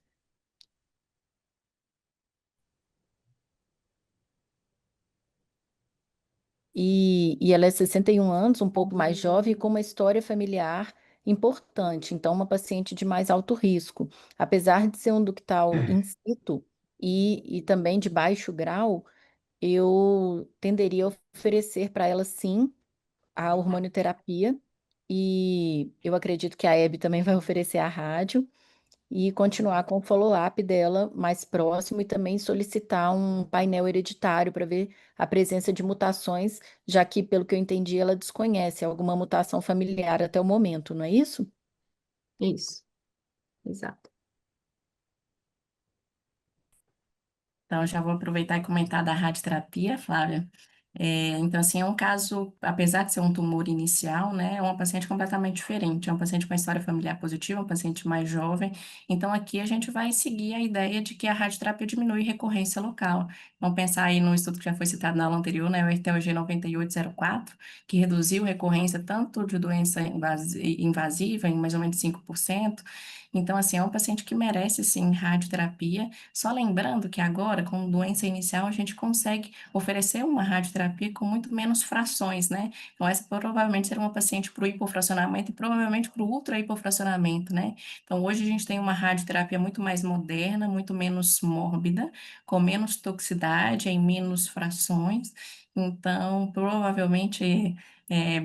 e ela é 61 anos, um pouco mais jovem, com uma história familiar importante, então uma paciente de mais alto risco. Apesar de ser um ductal in situ e também de baixo grau, eu tenderia a oferecer para ela, sim, a hormonioterapia, e eu acredito que a Hebe também vai oferecer a rádio, e continuar com o follow-up dela mais próximo e também solicitar um painel hereditário para ver a presença de mutações, já que, pelo que eu entendi, ela desconhece alguma mutação familiar até o momento, não é isso? Isso, exato. Então, já vou aproveitar e comentar da radioterapia, Flávia. Então, assim, é um caso, apesar de ser um tumor inicial, né, é uma paciente completamente diferente. É uma paciente com história familiar positiva, uma paciente mais jovem. Então, aqui a gente vai seguir a ideia de que a radioterapia diminui recorrência local. Vamos pensar aí no estudo que já foi citado na aula anterior, né, o RTOG 9804, que reduziu recorrência tanto de doença invasiva em mais ou menos 5%. Então, assim, é um paciente que merece, sim, radioterapia. Só lembrando que agora, com doença inicial, a gente consegue oferecer uma radioterapia com muito menos frações, né? Então, essa provavelmente será uma paciente para o hipofracionamento e provavelmente para o ultra hipofracionamento, né? Então, hoje a gente tem uma radioterapia muito mais moderna, muito menos mórbida, com menos toxicidade, em menos frações. Então, provavelmente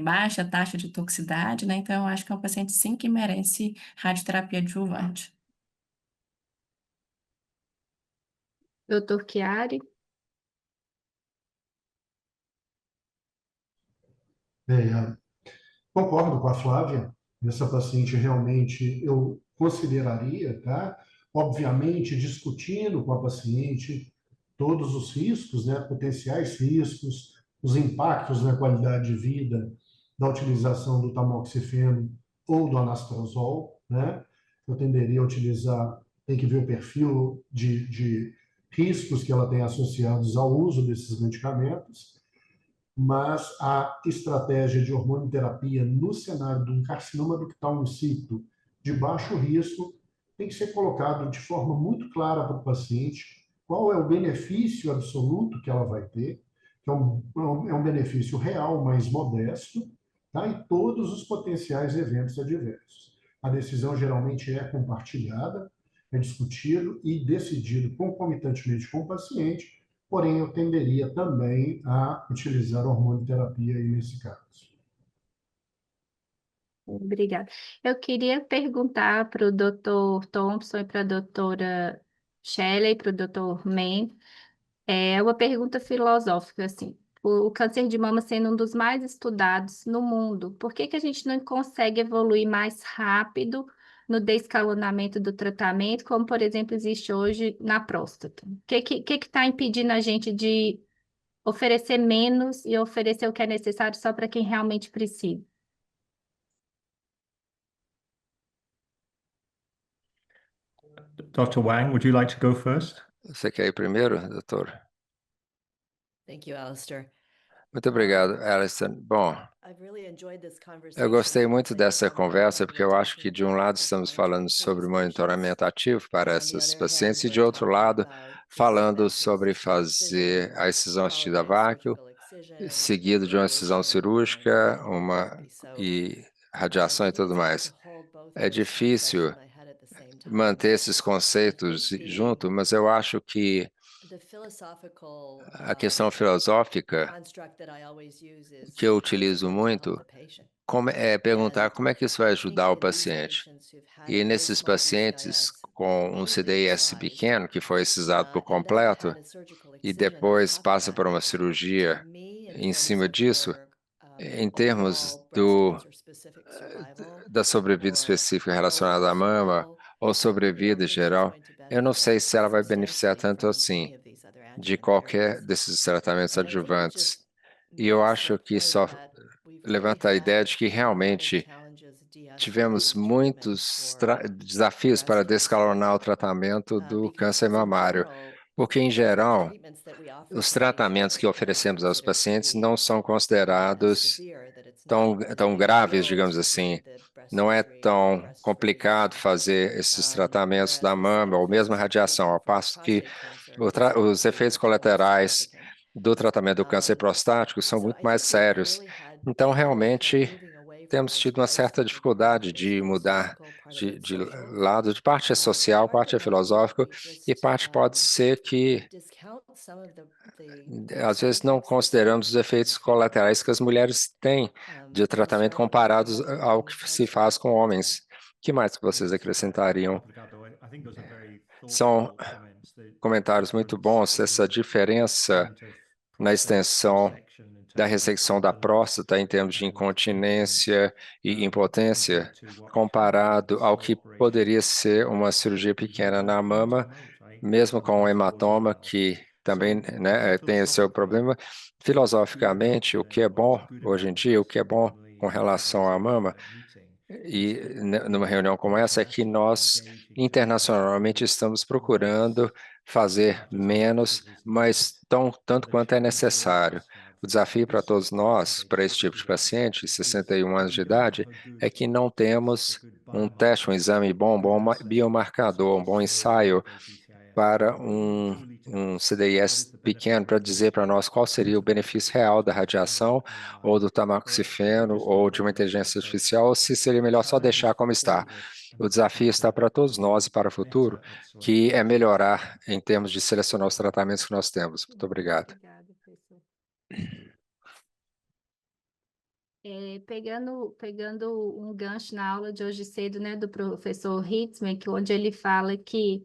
baixa taxa de toxicidade, né? Então, eu acho que é um paciente, sim, que merece radioterapia adjuvante. Doutor Chiari? Concordo com a Flávia. Essa paciente realmente eu consideraria, tá? Obviamente, discutindo com a paciente todos os riscos, né? Potenciais riscos, os impactos na qualidade de vida da utilização do tamoxifeno ou do anastrozol, né? Eu tenderia a utilizar, tem que ver o perfil de riscos que ela tem associados ao uso desses medicamentos, mas a estratégia de hormonioterapia no cenário de um carcinoma ductal in situ de baixo risco tem que ser colocado de forma muito clara para o paciente qual é o benefício absoluto que ela vai ter, que é um benefício real, mas modesto, tá? E todos os potenciais eventos adversos. A decisão geralmente é compartilhada, é discutido e decidido concomitantemente com o paciente, porém eu tenderia também a utilizar hormonioterapia aí nesse caso. Obrigada. Eu queria perguntar para o doutor Thompson e para a doutora Shelley, para o doutor Mann, uma pergunta filosófica, assim. O câncer de mama sendo um dos mais estudados no mundo, por que que a gente não consegue evoluir mais rápido no descalonamento do tratamento, como, por exemplo, existe hoje na próstata? O que está impedindo a gente de oferecer menos e oferecer o que é necessário só para quem realmente precisa? Dr. Wang, would you like to go first? Você quer ir primeiro, doutor? Thank you, Alistair. Muito obrigado, Alison. Bom, eu gostei muito dessa conversa porque eu acho que, de um lado, estamos falando sobre monitoramento ativo para essas pacientes e, de outro lado, falando sobre fazer a excisão assistida a vácuo, seguido de uma excisão cirúrgica, e radiação e tudo mais. É difícil manter esses conceitos junto, mas eu acho que a questão filosófica que eu utilizo muito é perguntar como é que isso vai ajudar o paciente. E nesses pacientes com um CDIS pequeno, que foi excisado por completo, e depois passa por uma cirurgia em cima disso, em termos da sobrevida específica relacionada à mama, ou sobrevida geral, eu não sei se ela vai beneficiar tanto assim de qualquer desses tratamentos adjuvantes. E eu acho que só levanta a ideia de que realmente tivemos muitos desafios para descalonar o tratamento do câncer mamário, porque, em geral, os tratamentos que oferecemos aos pacientes não são considerados tão graves, digamos assim. Não é tão complicado fazer esses tratamentos da mama ou mesmo a radiação, ao passo que os efeitos colaterais do tratamento do câncer prostático são muito mais sérios. Então, realmente, temos tido uma certa dificuldade de mudar de lado, de parte é social, parte é filosófico, e parte pode ser que, às vezes, não consideramos os efeitos colaterais que as mulheres têm de tratamento comparados ao que se faz com homens. O que mais que vocês acrescentariam? São comentários muito bons, essa diferença na extensão da ressecção da próstata em termos de incontinência e impotência, comparado ao que poderia ser uma cirurgia pequena na mama, mesmo com um hematoma, que também, né, tem esse seu problema. Filosoficamente, o que é bom hoje em dia, o que é bom com relação à mama, e numa reunião como essa, é que nós internacionalmente estamos procurando fazer menos, mas tanto quanto é necessário. O desafio para todos nós, para esse tipo de paciente, 61 anos de idade, é que não temos um teste, um exame bom biomarcador, um bom ensaio para um CDIS pequeno para dizer para nós qual seria o benefício real da radiação ou do tamoxifeno ou de uma inteligência artificial, ou se seria melhor só deixar como está. O desafio está para todos nós e para o futuro, que é melhorar em termos de selecionar os tratamentos que nós temos. Muito obrigado. Obrigada, professor. Pegando um gancho na aula de hoje cedo, né, do professor Hitzman, onde ele fala que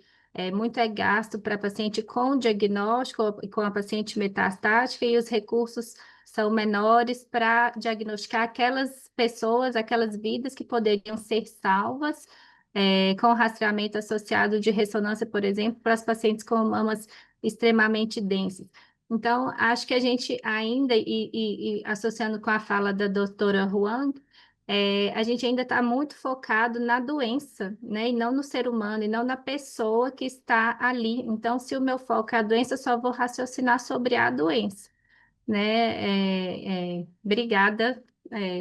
muito é gasto para paciente com diagnóstico, com a paciente metastática, e os recursos são menores para diagnosticar aquelas pessoas, aquelas vidas que poderiam ser salvas com rastreamento associado de ressonância, por exemplo, para as pacientes com mamas extremamente densas. Então, acho que a gente ainda, e associando com a fala da doutora Huang, a gente ainda está muito focado na doença, né? E não no ser humano, e não na pessoa que está ali. Então, se o meu foco é a doença, eu só vou raciocinar sobre a doença, né? Obrigada,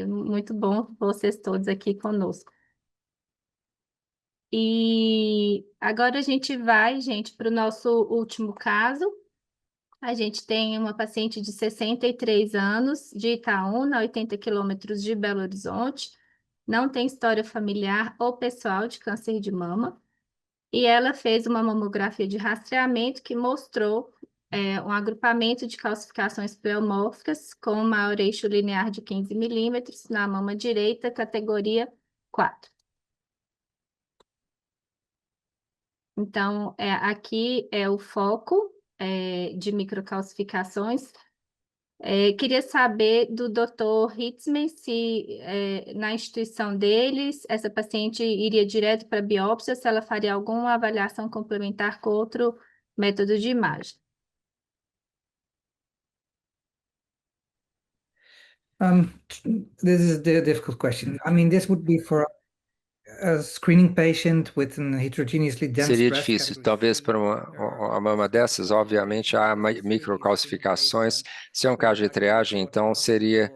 muito bom vocês todos aqui conosco. E agora a gente vai, gente, para o nosso último caso. A gente tem uma paciente de 63 anos, de Itaúna, 80 quilômetros de Belo Horizonte, não tem história familiar ou pessoal de câncer de mama, e ela fez uma mamografia de rastreamento que mostrou um agrupamento de calcificações pleomórficas com maior eixo linear de 15 milímetros na mama direita, categoria 4. Então, aqui é o foco de microcalcificações. Queria saber do Dr. Hitzman se na instituição deles essa paciente iria direto para a biópsia, se ela faria alguma avaliação complementar com outro método de imagem. This is a difficult question. I mean, this would be for a screening patient with an heterogeneously dense Seria breast difícil, category talvez para uma mama dessas, obviamente há microcalcificações. Se é um caso de triagem, então seria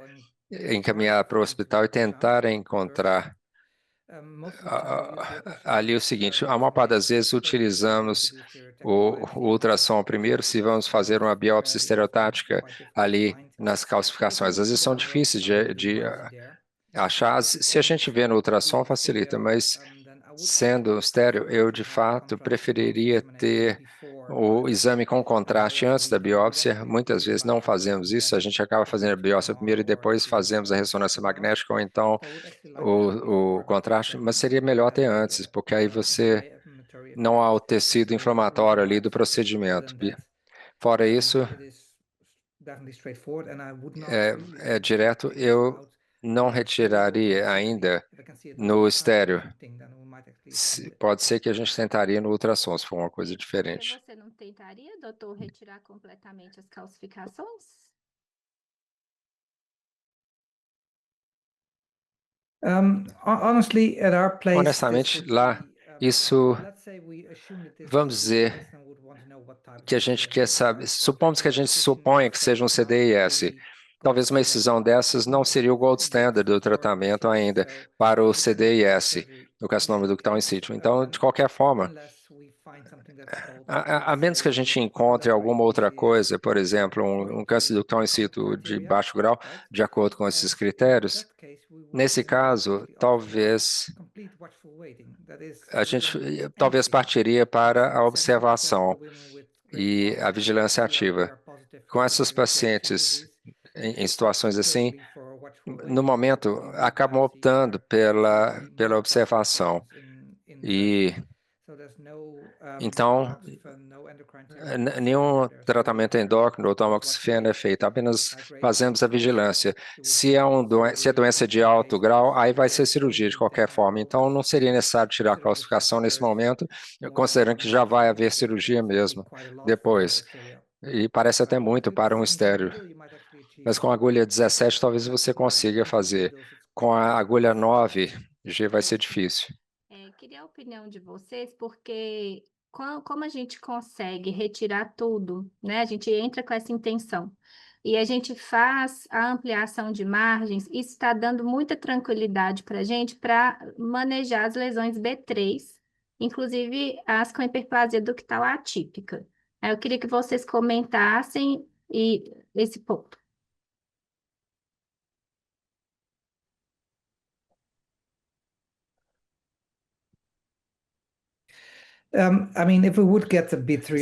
encaminhar para o hospital e tentar encontrar ali o seguinte: a maior parte das vezes utilizamos o ultrassom primeiro, se vamos fazer uma biópsia estereotática ali nas calcificações. Às vezes são difíceis de achar, se a gente vê no ultrassom facilita, mas sendo estéreo, eu de fato preferiria ter o exame com contraste antes da biópsia. Muitas vezes não fazemos isso, a gente acaba fazendo a biópsia primeiro e depois fazemos a ressonância magnética ou então o contraste, mas seria melhor ter antes, porque aí você não há o tecido inflamatório ali do procedimento. Fora isso, é direto, eu não retiraria ainda no estéreo. Pode ser que a gente tentaria no ultrassom, se for uma coisa diferente. Você não tentaria, doutor, retirar completamente as calcificações? Honestly, at our place, Honestamente, lá, isso, vamos dizer que a gente quer saber, supomos que a gente suponha que seja um CDIS. Talvez uma excisão dessas não seria o gold standard do tratamento ainda para o CDIS, o carcinoma ductal in situ. Então, de qualquer forma, a menos que a gente encontre alguma outra coisa, por exemplo, um câncer ductal in situ de baixo grau, de acordo com esses critérios, nesse caso, talvez a gente talvez partiria para a observação e a vigilância ativa. Com essas pacientes em situações assim, no momento, acabam optando pela observação. E então, nenhum tratamento endócrino ou tamoxifeno é feito, apenas fazemos a vigilância. Se é doença de alto grau, aí vai ser cirurgia de qualquer forma. Então, não seria necessário tirar a calcificação nesse momento, considerando que já vai haver cirurgia mesmo depois. E parece até muito para um estéreo. Mas com a agulha 17, talvez você consiga fazer. Com a agulha 9G vai ser difícil. Queria a opinião de vocês, porque como a gente consegue retirar tudo, né? A gente entra com essa intenção e a gente faz a ampliação de margens, isso está dando muita tranquilidade para a gente para manejar as lesões B3, inclusive as com hiperplasia ductal atípica. Eu queria que vocês comentassem esse ponto.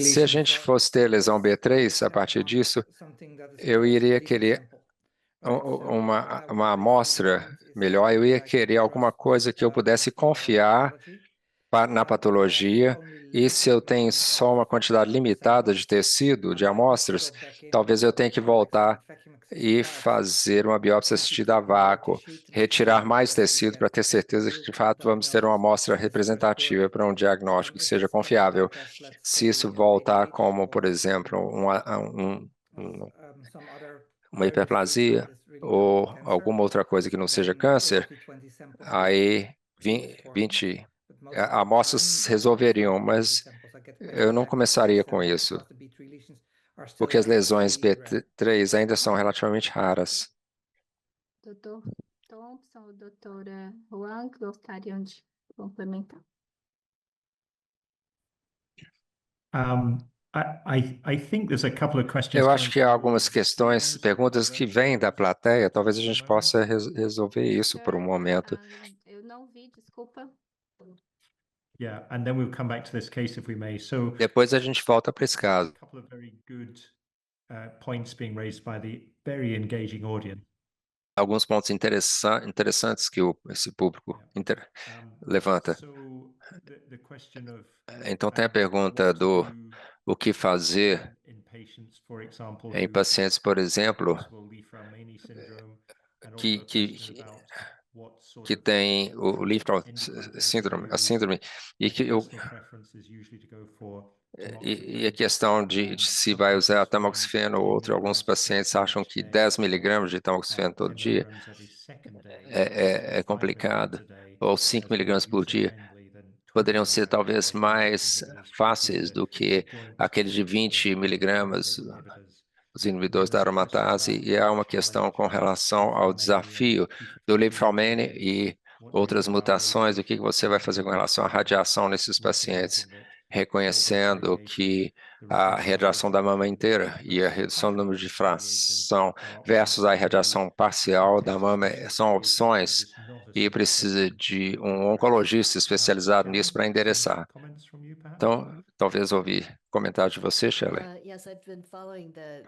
Se a gente fosse ter lesão B3, a partir disso, eu iria querer uma amostra melhor, eu ia querer alguma coisa que eu pudesse confiar na patologia, e se eu tenho só uma quantidade limitada de tecido, de amostras, talvez eu tenha que voltar e fazer uma biópsia assistida a vácuo, retirar mais tecido para ter certeza que, de fato, vamos ter uma amostra representativa para um diagnóstico que seja confiável. Se isso voltar como, por exemplo, uma hiperplasia ou alguma outra coisa que não seja câncer, aí 20 amostras resolveriam, mas eu não começaria com isso, porque as lesões B3 ainda são relativamente raras. Doutor Thompson ou doutora Huang gostariam de complementar? Eu acho que há algumas questões, perguntas que vêm da plateia, talvez a gente possa resolver isso por um momento. Eu não vi, desculpa. Depois a gente volta para esse caso. Alguns pontos interessantes que esse público levanta. Então tem a pergunta do o que fazer em pacientes, por exemplo, que tem o Liefeld síndrome, a síndrome, e a questão de se vai usar tamoxifeno ou outro. Alguns pacientes acham que 10 miligramas de tamoxifeno todo dia é complicado, ou 5 miligramas por dia. Poderiam ser talvez mais fáceis do que aquele de 20 miligramas, os inibidores da aromatase, e há uma questão com relação ao desafio do Liebfraumeni e outras mutações, o que você vai fazer com relação à radiação nesses pacientes, reconhecendo que a radiação da mama inteira e a redução do número de fração versus a irradiação parcial da mama são opções e precisa de um oncologista especializado nisso para endereçar. Então, talvez ouvir comentário de você, Shelley.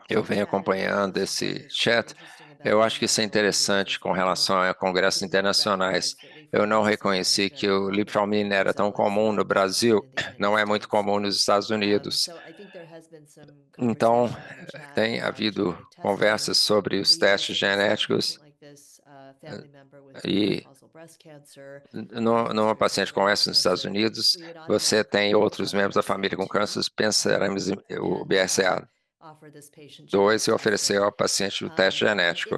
Eu venho acompanhando esse chat. Eu acho que isso é interessante com relação a congressos internacionais. Eu não reconheci que o Liebfraumeni era tão comum no Brasil, não é muito comum nos Estados Unidos. Então, tem havido conversas sobre os testes genéticos e numa paciente com essa nos Estados Unidos, você tem outros membros da família com câncer, pensaremos o BRCA 2 e oferecer ao paciente o teste genético.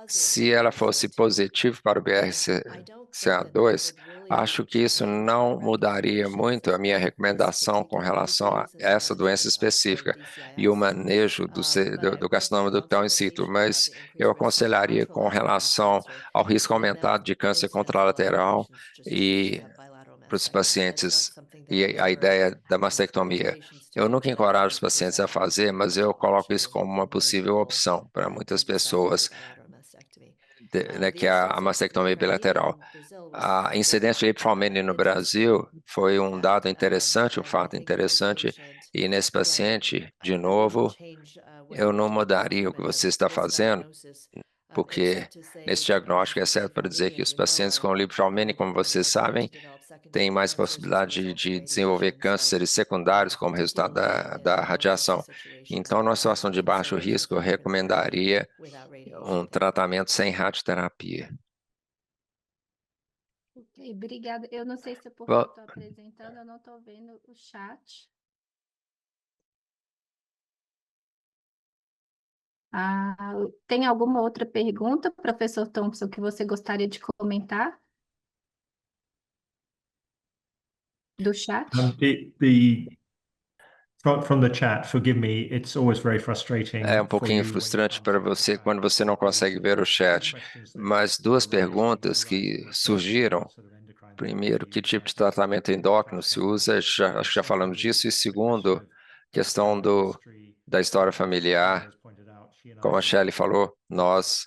Se ela fosse positiva para o BRCA2, acho que isso não mudaria muito a minha recomendação com relação a essa doença específica e o manejo do carcinoma ductal in situ, mas eu aconselharia com relação ao risco aumentado de câncer contralateral e para os pacientes e a ideia da mastectomia. Eu nunca encorajo os pacientes a fazer, mas eu coloco isso como uma possível opção para muitas pessoas, né, que é a mastectomia bilateral. A incidência de lipofilomenia no Brasil foi um dado interessante, um fato interessante, e nesse paciente, de novo, eu não mudaria o que você está fazendo, porque nesse diagnóstico é certo para dizer que os pacientes com lipofilomenia, como vocês sabem, têm mais possibilidade de desenvolver cânceres secundários como resultado da radiação. Então, numa situação de baixo risco, eu recomendaria um tratamento sem radioterapia. Ok, obrigada. Eu não sei se é porque eu estou apresentando, eu não estou vendo o chat. Tem alguma outra pergunta, professor Thompson, que você gostaria de comentar? Do chat? From the chat, forgive me, it's always very frustrating. É um pouquinho frustrante para você quando você não consegue ver o chat, mas 2 perguntas que surgiram. Primeiro, que tipo de tratamento endócrino se usa? Acho que já falamos disso. E segundo, questão da história familiar. Como a Shelley falou, nós,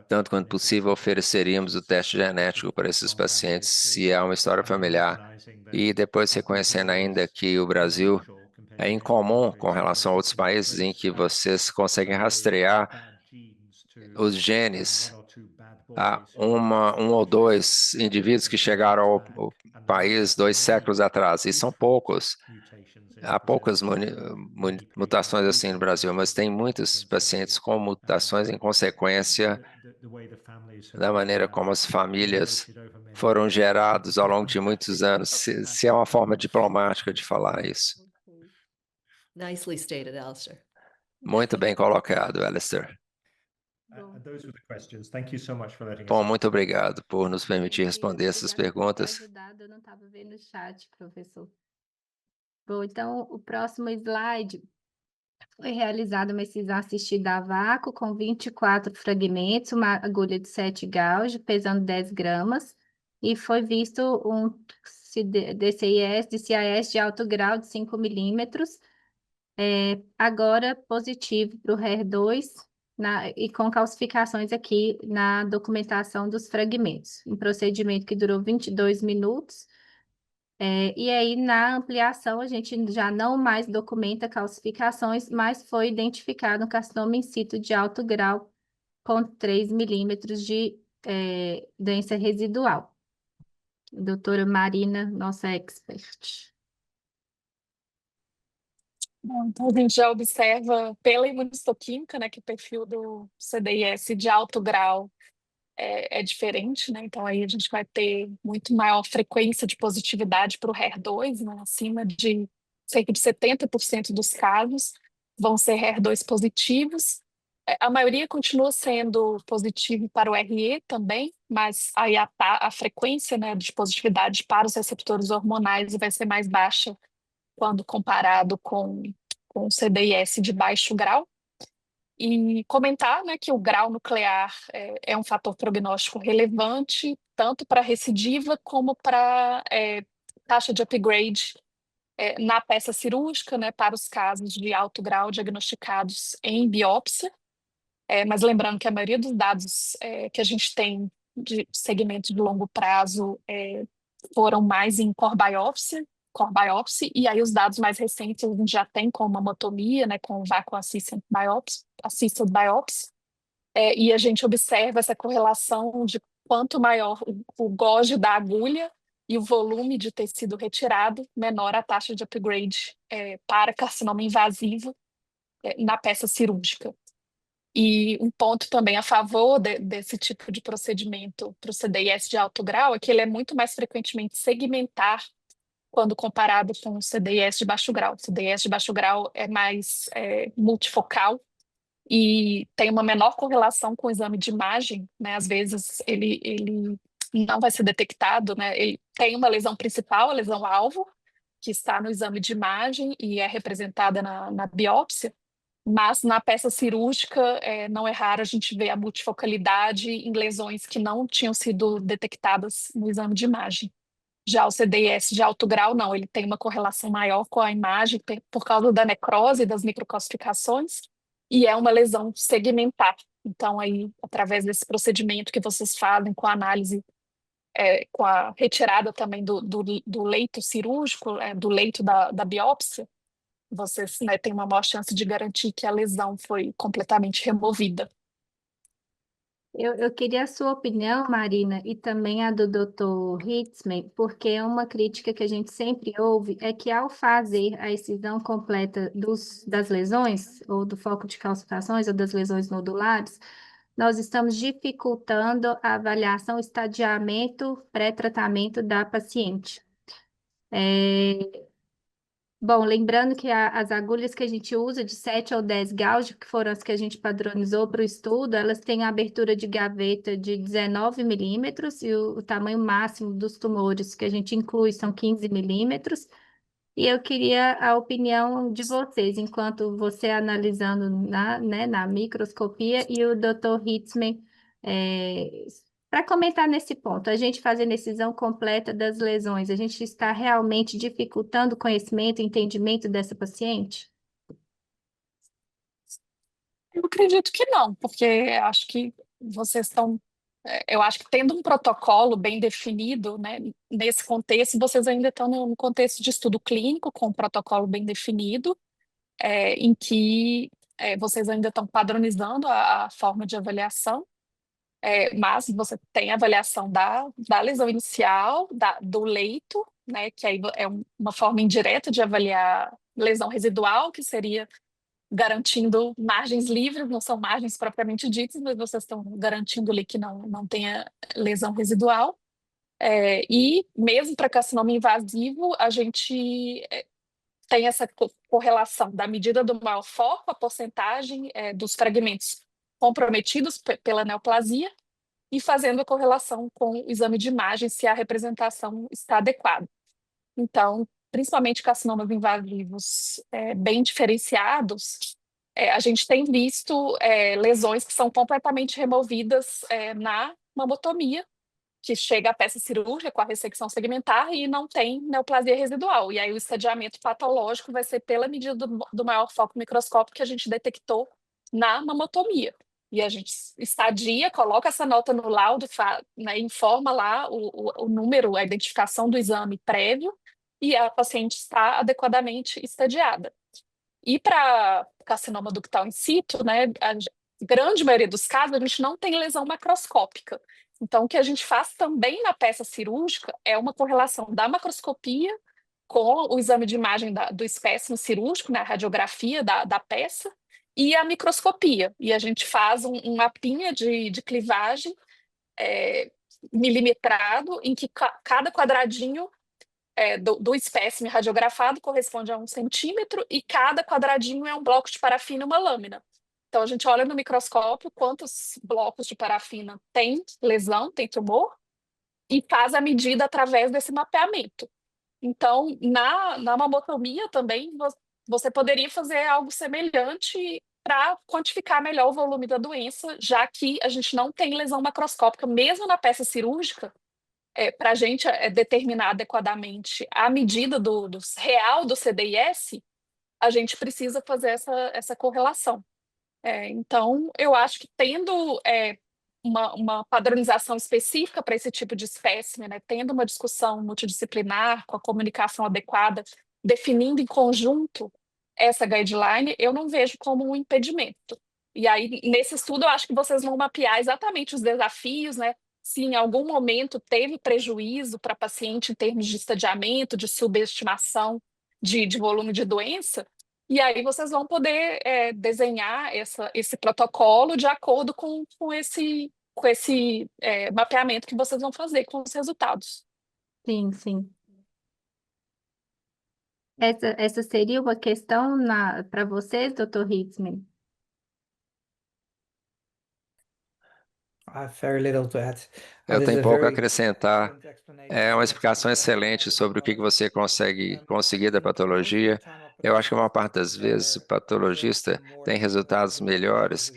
tanto quanto possível, ofereceríamos o teste genético para esses pacientes, se há uma história familiar. E depois reconhecendo ainda que o Brasil é incomum com relação a outros países em que vocês conseguem rastrear os genes a um ou 2 indivíduos que chegaram ao país 2 séculos atrás, e são poucos. Há poucas mutações assim no Brasil, mas tem muitos pacientes com mutações em consequência da maneira como as famílias foram geradas ao longo de muitos anos, se é uma forma diplomática de falar isso. Nicely stated, Alistair. Muito bem colocado, Alistair. Bom, muito obrigado por nos permitir responder essas perguntas. Eu não estava vendo o chat, professor. Bom, então, o próximo slide foi realizada uma excisão assistida a vácuo com 24 fragmentos, uma agulha de 7 gauge, pesando 10 gramas, e foi visto um DCIS de alto grau de 5 milímetros, agora positivo para o HER2, e com calcificações aqui na documentação dos fragmentos. Um procedimento que durou 22 minutos, e aí, na ampliação, a gente já não mais documenta calcificações, mas foi identificado um carcinoma in situ de alto grau com 3 milímetros de doença residual. Doutora Marina, nossa expert. Bom, então, a gente já observa pela imunistoquímica, né, que o perfil do CDIS de alto grau é diferente, né? Então aí a gente vai ter muito maior frequência de positividade para o HER2, né? Acima de cerca de 70% dos casos vão ser HER2 positivos. A maioria continua sendo positivo para o RE também, mas aí a frequência, né, de positividade para os receptores hormonais vai ser mais baixa quando comparado com o CDIS de baixo grau. E comentar, né, que o grau nuclear é um fator prognóstico relevante, tanto para recidiva como para taxa de upgrade na peça cirúrgica, né, para os casos de alto grau diagnosticados em biópsia. Mas lembrando que a maioria dos dados que a gente tem de segmento de longo prazo foram mais em core biopsy, e aí os dados mais recentes a gente já tem com mamotomia, né, com vacuum assisted biopsy, e a gente observa essa correlação de quanto maior o gauge da agulha e o volume de tecido retirado, menor a taxa de upgrade para carcinoma invasivo na peça cirúrgica. E um ponto também a favor desse tipo de procedimento para o CDIS de alto grau é que ele é muito mais frequentemente segmentar quando comparado com o CDIS de baixo grau. O CDIS de baixo grau é mais multifocal e tem uma menor correlação com o exame de imagem, né? Às vezes ele não vai ser detectado, né? Ele tem uma lesão principal, a lesão alvo, que está no exame de imagem e é representada na biópsia, mas na peça cirúrgica não é raro a gente ver a multifocalidade em lesões que não tinham sido detectadas no exame de imagem. Já o CDIS de alto grau, não, ele tem uma correlação maior com a imagem por causa da necrose e das microcalcificações, e é uma lesão segmentar. Então, aí, através desse procedimento que vocês fazem com a análise, com a retirada também do leito cirúrgico, do leito da biópsia, vocês, né, têm uma maior chance de garantir que a lesão foi completamente removida. Eu queria a sua opinião, Marina, e também a do Dr. Hitzman, porque uma crítica que a gente sempre ouve é que ao fazer a excisão completa das lesões, ou do foco de calcificações, ou das lesões nodulares, nós estamos dificultando a avaliação, estadiamento, pré-tratamento da paciente. Bom, lembrando que as agulhas que a gente usa de 7 ou 10 gauge, que foram as que a gente padronizou para o estudo, elas têm a abertura de gaveta de 19 milímetros e o tamanho máximo dos tumores que a gente inclui são 15 milímetros. E eu queria a opinião de vocês, enquanto você analisando na microscopia e o Dr. Hitzman, para comentar nesse ponto, a gente fazendo decisão completa das lesões, a gente está realmente dificultando o conhecimento e entendimento dessa paciente? Eu acredito que não, porque acho que vocês estão... Eu acho que tendo um protocolo bem definido, né, nesse contexto, vocês ainda estão no contexto de estudo clínico, com um protocolo bem definido, em que vocês ainda estão padronizando a forma de avaliação, mas você tem a avaliação da lesão inicial, do leito, né, que aí é uma forma indireta de avaliar lesão residual, que seria garantindo margens livres, não são margens propriamente ditas, mas vocês estão garantindo ali que não tenha lesão residual. E mesmo para carcinoma invasivo, a gente tem essa correlação da medida do maior foco, a porcentagem dos fragmentos comprometidos pela neoplasia, e fazendo a correlação com o exame de imagem, se a representação está adequada. Então, principalmente carcinomas invasivos bem diferenciados, a gente tem visto lesões que são completamente removidas na mamotomia, que chega à peça cirúrgica com a ressecção segmentar e não tem neoplasia residual. E aí o estadiamento patológico vai ser pela medida do maior foco microscópico que a gente detectou na mamotomia. E a gente estadia, coloca essa nota no laudo, né, informa lá o número, a identificação do exame prévio, e a paciente está adequadamente estadiada. E para carcinoma ductal in situ, né, a grande maioria dos casos, a gente não tem lesão macroscópica. Então, o que a gente faz também na peça cirúrgica é uma correlação da macroscopia com o exame de imagem do espécime cirúrgico, né, a radiografia da peça, e a microscopia. E a gente faz um mapinha de clivagem milimetrado, em que cada quadradinho do espécime radiografado corresponde a 1 centímetro, e cada quadradinho é um bloco de parafina e uma lâmina. Então, a gente olha no microscópio quantos blocos de parafina tem lesão, tem tumor, e faz a medida através desse mapeamento. Então, na mamotomia também, você poderia fazer algo semelhante para quantificar melhor o volume da doença, já que a gente não tem lesão macroscópica, mesmo na peça cirúrgica. Para a gente determinar adequadamente a medida do real do CDIS, a gente precisa fazer essa correlação. Então, eu acho que tendo uma padronização específica para esse tipo de espécime, né, tendo uma discussão multidisciplinar, com a comunicação adequada, definindo em conjunto essa guideline, eu não vejo como um impedimento. E aí, nesse estudo, eu acho que vocês vão mapear exatamente os desafios, né? Se em algum momento teve prejuízo para paciente em termos de estadiamento, de subestimação de volume de doença, e aí vocês vão poder desenhar esse protocolo de acordo com esse mapeamento que vocês vão fazer com os resultados. Sim, sim. Essa seria uma questão para vocês, Dr. Hitzman? I have very little to add. Eu This is tenho a pouco a very acrescentar. excellent explanation É uma of explicação what excelente sobre o que você consegue conseguir da patologia. Eu acho que a maior parte das vezes o patologista tem resultados melhores.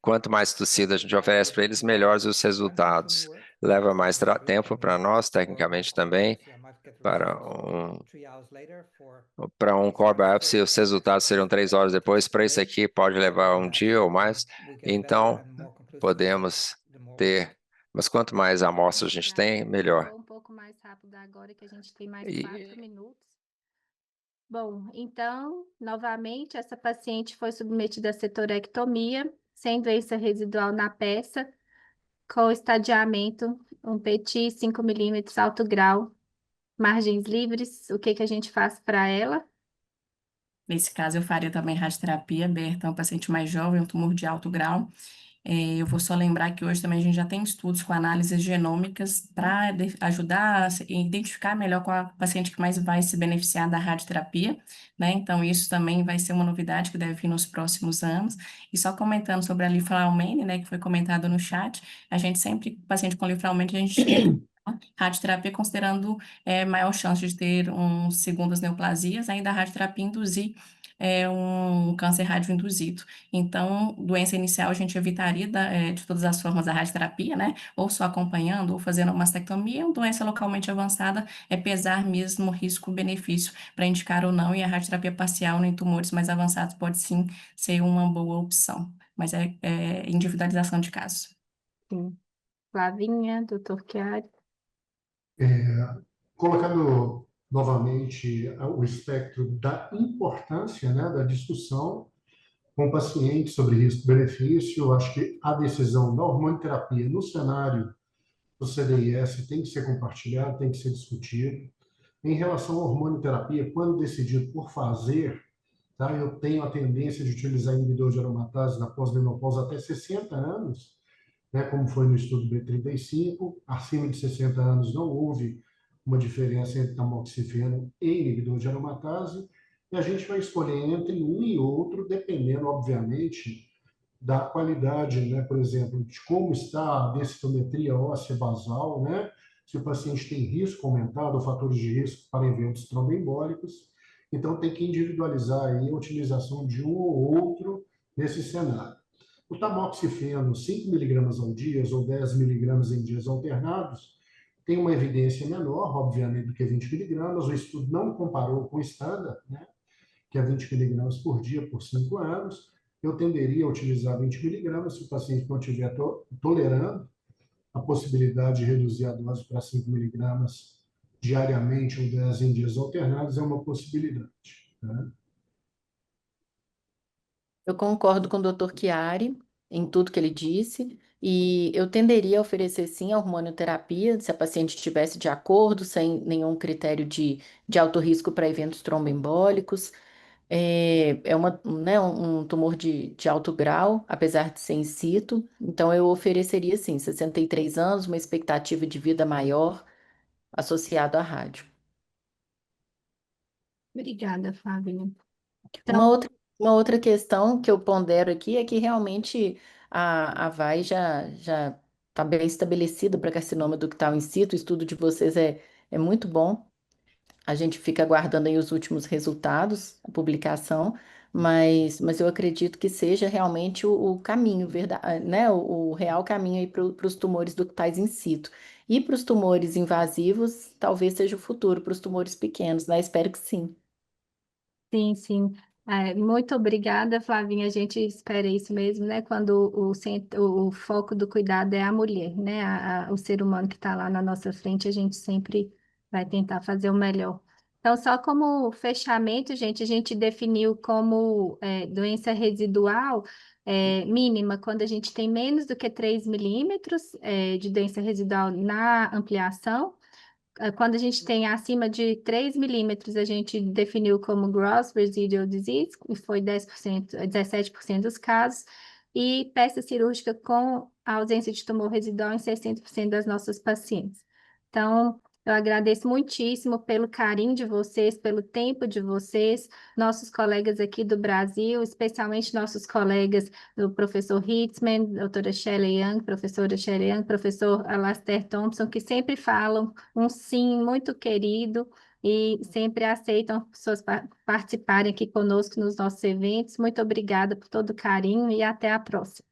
Quanto mais tossida a gente oferece para eles, melhores os resultados. Leva mais tempo para nós, tecnicamente também, para um core biopsy, os resultados seriam 3 horas depois. Para isso aqui, pode levar um dia ou mais. Então, podemos ter, mas quanto mais amostras a gente tem, melhor. Vou um pouco mais rápido agora, que a gente tem mais 4 minutos. Bom, então, novamente, essa paciente foi submetida a cetorectomia, sem doença residual na peça, com estadiamento, um PET 5 milímetros alto grau, margens livres. O que que a gente faz para ela? Nesse caso, eu faria também radioterapia, Berta, é um paciente mais jovem, um tumor de alto grau. Eu vou só lembrar que hoje também a gente já tem estudos com análises genômicas para ajudar a identificar melhor qual a paciente que mais vai se beneficiar da radioterapia, né? Então, isso também vai ser uma novidade que deve vir nos próximos anos. E só comentando sobre a linfoalmene, né, que foi comentado no chat, a gente sempre, paciente com linfoalmene, a gente tem radioterapia considerando maior chance de ter segundas neoplasias, ainda a radioterapia induzir um câncer radioinduzido. Então, doença inicial a gente evitaria de todas as formas a radioterapia, né? Ou só acompanhando, ou fazendo uma mastectomia. Uma doença localmente avançada é pesar mesmo o risco-benefício para indicar ou não, e a radioterapia parcial em tumores mais avançados pode sim ser uma boa opção, mas é individualização de caso. Sim. Flavinha, doutor Chiari. Colocando novamente o espectro da importância, né, da discussão com o paciente sobre risco-benefício, acho que a decisão da hormonioterapia no cenário do CDIS tem que ser compartilhada, tem que ser discutido. Em relação à hormonioterapia, quando decidido por fazer, tá, eu tenho a tendência de utilizar inibidor de aromatase na pós-menopausa até 60 anos, né, como foi no estudo B35. Acima de 60 anos não houve uma diferença entre tamoxifeno e inibidor de aromatase, e a gente vai escolher entre um e outro, dependendo, obviamente, da qualidade, né, por exemplo, de como está a densitometria óssea basal, né, se o paciente tem risco aumentado, ou fatores de risco para eventos tromboembólicos. Então, tem que individualizar aí a utilização de um ou outro nesse cenário. O tamoxifeno, 5 miligramas ao dia ou 10 miligramas em dias alternados, tem uma evidência menor, obviamente, do que 20 miligramas. O estudo não comparou com o estándar, né, que é 20 miligramas por dia por 5 anos. Eu tenderia a utilizar 20 miligramas se o paciente não estiver tolerando a possibilidade de reduzir a dose para 5 miligramas diariamente ou 10 em dias alternados, é uma possibilidade, né? Eu concordo com o Dr. Chiari em tudo que ele disse, e eu tenderia a oferecer sim a hormonioterapia, se a paciente estivesse de acordo, sem nenhum critério de alto risco para eventos tromboembólicos. É né, um tumor de alto grau, apesar de ser in situ, então eu ofereceria sim 63 anos, uma expectativa de vida maior associado à rádio. Obrigada, Flavinha. Uma Então, outra questão que eu pondero aqui é que realmente a VAI já está bem estabelecida para carcinoma ductal in situ. O estudo de vocês é muito bom. A gente fica aguardando aí os últimos resultados, a publicação, mas eu acredito que seja realmente o caminho, né? O real caminho aí para os tumores ductais in situ. E para os tumores invasivos, talvez seja o futuro, para os tumores pequenos, né? Espero que sim. sim, sim. Muito obrigada, Flavinha. A gente espera isso mesmo, né? Quando o foco do cuidado é a mulher, né? O ser humano que está lá na nossa frente, a gente sempre vai tentar fazer o melhor. Então, só como fechamento, gente, a gente definiu como doença residual mínima, quando a gente tem menos do que 3 milímetros de doença residual na ampliação. Quando a gente tem acima de 3 milímetros, a gente definiu como gross residual disease, e foi 10%, 17% dos casos, e peça cirúrgica com ausência de tumor residual em 60% das nossas pacientes. Então, Eu agradeço muitíssimo pelo carinho de vocês, pelo tempo de vocês, nossos colegas aqui do Brasil, especialmente nossos colegas do professor Hitzman, doutora Shelley Young, professora Shelley Young, professor Alastair Thompson, que sempre falam um sim muito querido e sempre aceitam pessoas participarem aqui conosco nos nossos eventos. Muito obrigada por todo o carinho e até a próxima.